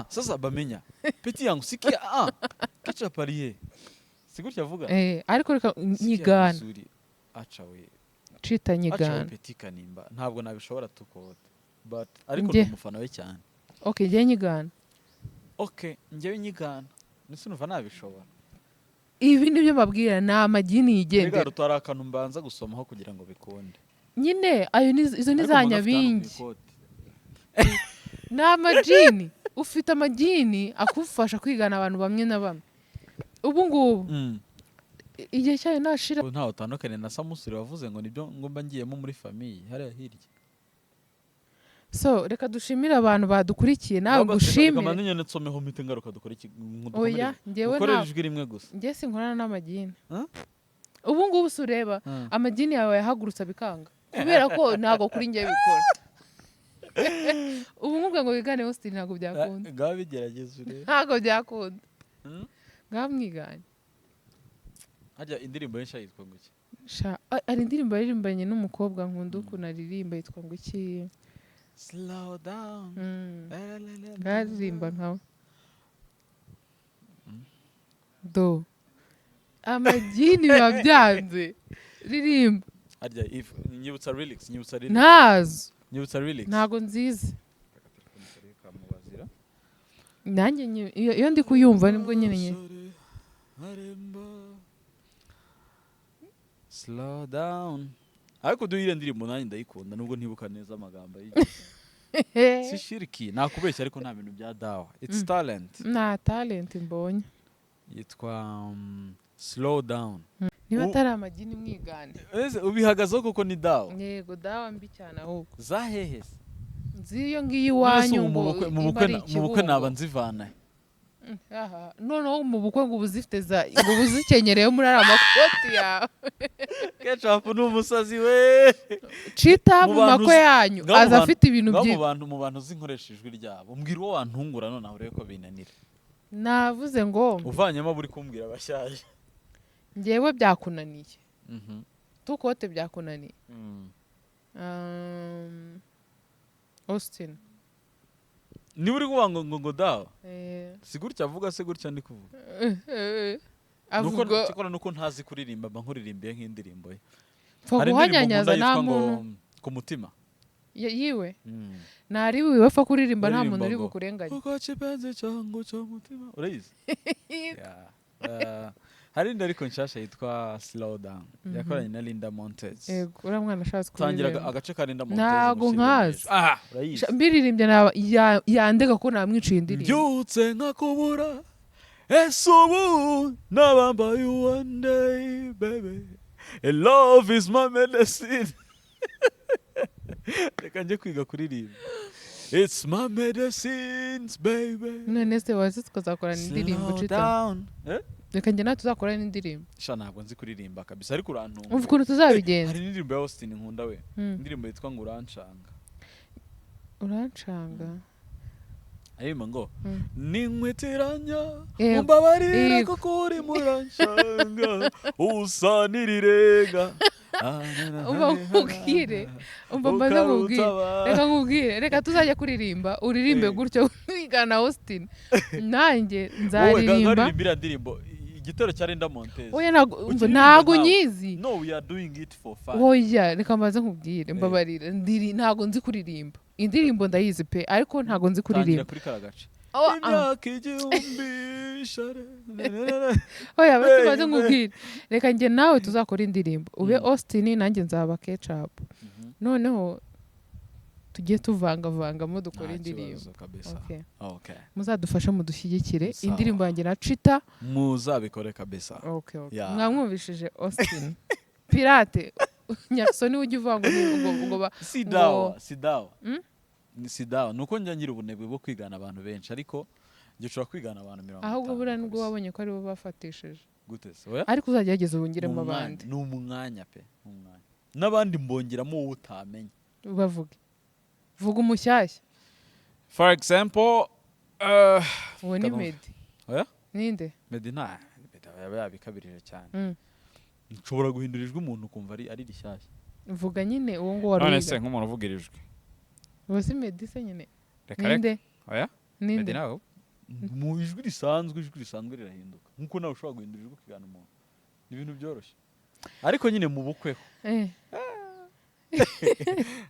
[SPEAKER 1] sasa bamenya peti yangu sikia ketchup ariye sigutya avuga
[SPEAKER 2] ariko reka nyigana
[SPEAKER 1] acha we
[SPEAKER 2] Chita nyigana
[SPEAKER 1] acha peti kanimba ntabwo nabishobora tukota but ariko umufana we cyane
[SPEAKER 2] okay njye nyigana
[SPEAKER 1] njyewe nyigana nise numva nabishobora
[SPEAKER 2] ibi nibyo mbabwira na amagini yigendera
[SPEAKER 1] rega rutara akantu mbanza gusomaho kugira ngo bikunde
[SPEAKER 2] nyine ayo izo ni za nyabingi na amagini ufite amagini akufasha kwigana abantu bamwe na bamwe ubu ngubu igihe cyayo nashira
[SPEAKER 1] ntaho utandukanye na Samusuri wavuze ngo nibyo ngomba ngiyemo muri famille hariya hirya
[SPEAKER 2] so reka dushimira abantu badukurikiye nawe gushimira
[SPEAKER 1] kama nyine nsomeho mite ngaruka dukora
[SPEAKER 2] oya njyewe
[SPEAKER 1] ukoresheje rimwe gusa
[SPEAKER 2] njye sinkorana n'amagini ubu ngubu sureba amagini yawe yahagurutsa bikanga kubera ko ntago kuri njye bikora ubu ngubwo ngo bigane hose ntago byakunda
[SPEAKER 1] ngaho bigerageza urebe
[SPEAKER 2] ntago byakunda ngamwiganye
[SPEAKER 1] hajya indirimbo y'Nsha yitwa nguki
[SPEAKER 2] ari indirimbo yaririmbanye n'umukobwa nkunda ukuntu aririmba yitwa nguki
[SPEAKER 1] slow down
[SPEAKER 2] ngaririmba nkawe do amagini babyanze ririmba
[SPEAKER 1] harya if nyibutsa lyrics
[SPEAKER 2] nazo
[SPEAKER 1] nyibutsa lyrics
[SPEAKER 2] ntago nziza nanjye iyo ndi kuyumva nibwo nyine
[SPEAKER 1] slow down ariko duhire ndirimbo nanjye ndayikunda nubwo ntibuka neza amagambo si shiriki nakubeshya ariko nta bintu bya dawa it's talent
[SPEAKER 2] na talent mbonye
[SPEAKER 1] yitwa slow down
[SPEAKER 2] niba atari amagini mwigane
[SPEAKER 1] ubihagazeho kuko ni dawa
[SPEAKER 2] yego dawa mbi cyane ahubwo
[SPEAKER 1] zahehe
[SPEAKER 2] ziyo ngiyi iwanyu
[SPEAKER 1] mu bukwe naba nzivana
[SPEAKER 2] noneho mu bukwe ngo ubuzifite ngo ubuzikenyereye muri ari amakoti yawe
[SPEAKER 1] ketchup ni umusazi we
[SPEAKER 2] Chita mu makwe yanyu aza afite ibintu
[SPEAKER 1] byinshi mu bantu zinkoresha ijwi ryabo mbwira uwo wantungura none aho reko binanira
[SPEAKER 2] navuze ngo
[SPEAKER 1] uvanyemo buri kumbwira abashaje
[SPEAKER 2] njyewe byakunaniye tukote byakunaniye Austin
[SPEAKER 1] ni uri kuvuga ngo dawa si gutya avuga se gutya ndi kuvuga avuga nuko ntazi kuririmba mba nkuririmbiye nk'indirimbo ye
[SPEAKER 2] hari guhanyanyaza nta muntu
[SPEAKER 1] ku mutima
[SPEAKER 2] yiwe nari wiwe fa kuririmba nta muntu uri bukurenganya
[SPEAKER 1] kuko kipenze cyango cyo mutima urayizi hari indi ariko nshasha yitwa slow down yakoranye na Linda Montez
[SPEAKER 2] yego ura mwana ashatse
[SPEAKER 1] kuririmba tangira agace ka Linda Montez
[SPEAKER 2] ntago nkazi urayizi mbiririmbye yandega ko namwiciye indirimbo
[SPEAKER 1] byutse nkakubura esubu nabambaye one day baby and love is my medicine reka nje kwiga kuririmba it's my medicines baby
[SPEAKER 2] none se wazi tukazakorana indirimbo Chita reka njye nawe tuzakorana indirimbo
[SPEAKER 1] sha ntabwo nzi kuririmba kabisa ariko urantunga
[SPEAKER 2] umva ukuntu tuzabigenza
[SPEAKER 1] hari indirimbo ya Austin nkunda we indirimbo yitwa ngo urancanga ayima ngo ninkweteranya umbabarira ko kuri muranshanga usanirirenga
[SPEAKER 2] reka nkubwire reka tuzajya kuririmba uririmbe gutyo wigana Austin nanjye nzaririmba
[SPEAKER 1] igitero cya Linda Montez
[SPEAKER 2] oya ntago nyizi
[SPEAKER 1] no we are doing it for fun
[SPEAKER 2] oya reka mbaze nkubwire mbabarira ntago nzi kuririmba indirimbo ndayizi pe ariko ntago nzi kuririmba
[SPEAKER 1] kuri karagace imyaka igihumbi share
[SPEAKER 2] oya basi mbaze nkubwire reka njye nawe tuzakora indirimbo ube Austin nanjye nzaba ketchup noneho tugiye tuvangavangamo dukora indirimbo
[SPEAKER 1] okay
[SPEAKER 2] muzadufashe mudushyigikire indirimbo yanjye na Chita
[SPEAKER 1] muzabikore kabisa
[SPEAKER 2] okay mwamwumvishije Austin pirate nyasoni ujye uvuga ngo
[SPEAKER 1] si dawa nuko njya ngira ubunebwe bwo kwigana abantu benshi ariko njye ushobora kwigana abantu 50
[SPEAKER 2] ahubwo bura nubwo wabonye ko ari bo bafatishije
[SPEAKER 1] gute se oya
[SPEAKER 2] ariko uzagerageza ubungiremo abandi
[SPEAKER 1] ni umwanya pe umwanya n'abandi mbongeramo wowe utamenye
[SPEAKER 2] bavuge vuga umushyashya
[SPEAKER 1] for example
[SPEAKER 2] uwo ni Medi
[SPEAKER 1] oya
[SPEAKER 2] ninde
[SPEAKER 1] Medi nta yabikabirije cyane nshobora guhindurijwe umuntu kumva ari rishyashya
[SPEAKER 2] vuga nyine uwo ngo wari
[SPEAKER 1] none se nk'umuntu uvugirijwe
[SPEAKER 2] uwo si Medi se nyine ninde
[SPEAKER 1] oya
[SPEAKER 2] ninde
[SPEAKER 3] nawe
[SPEAKER 1] mu ijwi risanzwe rirahinduka nkuko nawe ushobora guhindura ijwi ukigana umuntu ni ibintu byoroshye ariko nyine mu bukweho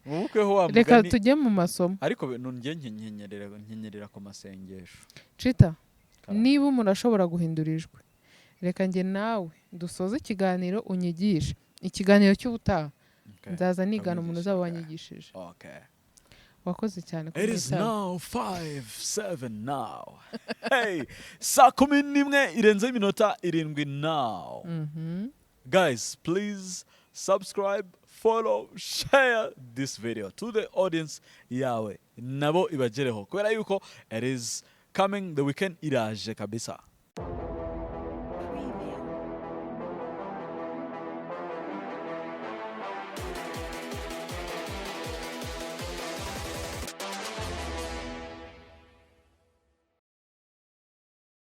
[SPEAKER 1] mu bukweho wa mugani
[SPEAKER 2] reka tujye mu masomo
[SPEAKER 1] ariko ngiye nkenyerera ku masengesho
[SPEAKER 2] Chita niba umuntu ashobora guhindura ijwi reka njye nawe dusoze ikiganiro unyigishe ikiganiro cy'ubutaha nzaza nigana umuntu uzaba wanyigishije wakoze cyane
[SPEAKER 1] It is now 5:07 now. Hey, saa 11 irenze iminota 7 now. Guys, please subscribe, follow, share this video to the audience yawe. Nabo ibagereho. Kubera yuko it is coming the weekend iraje kabisa.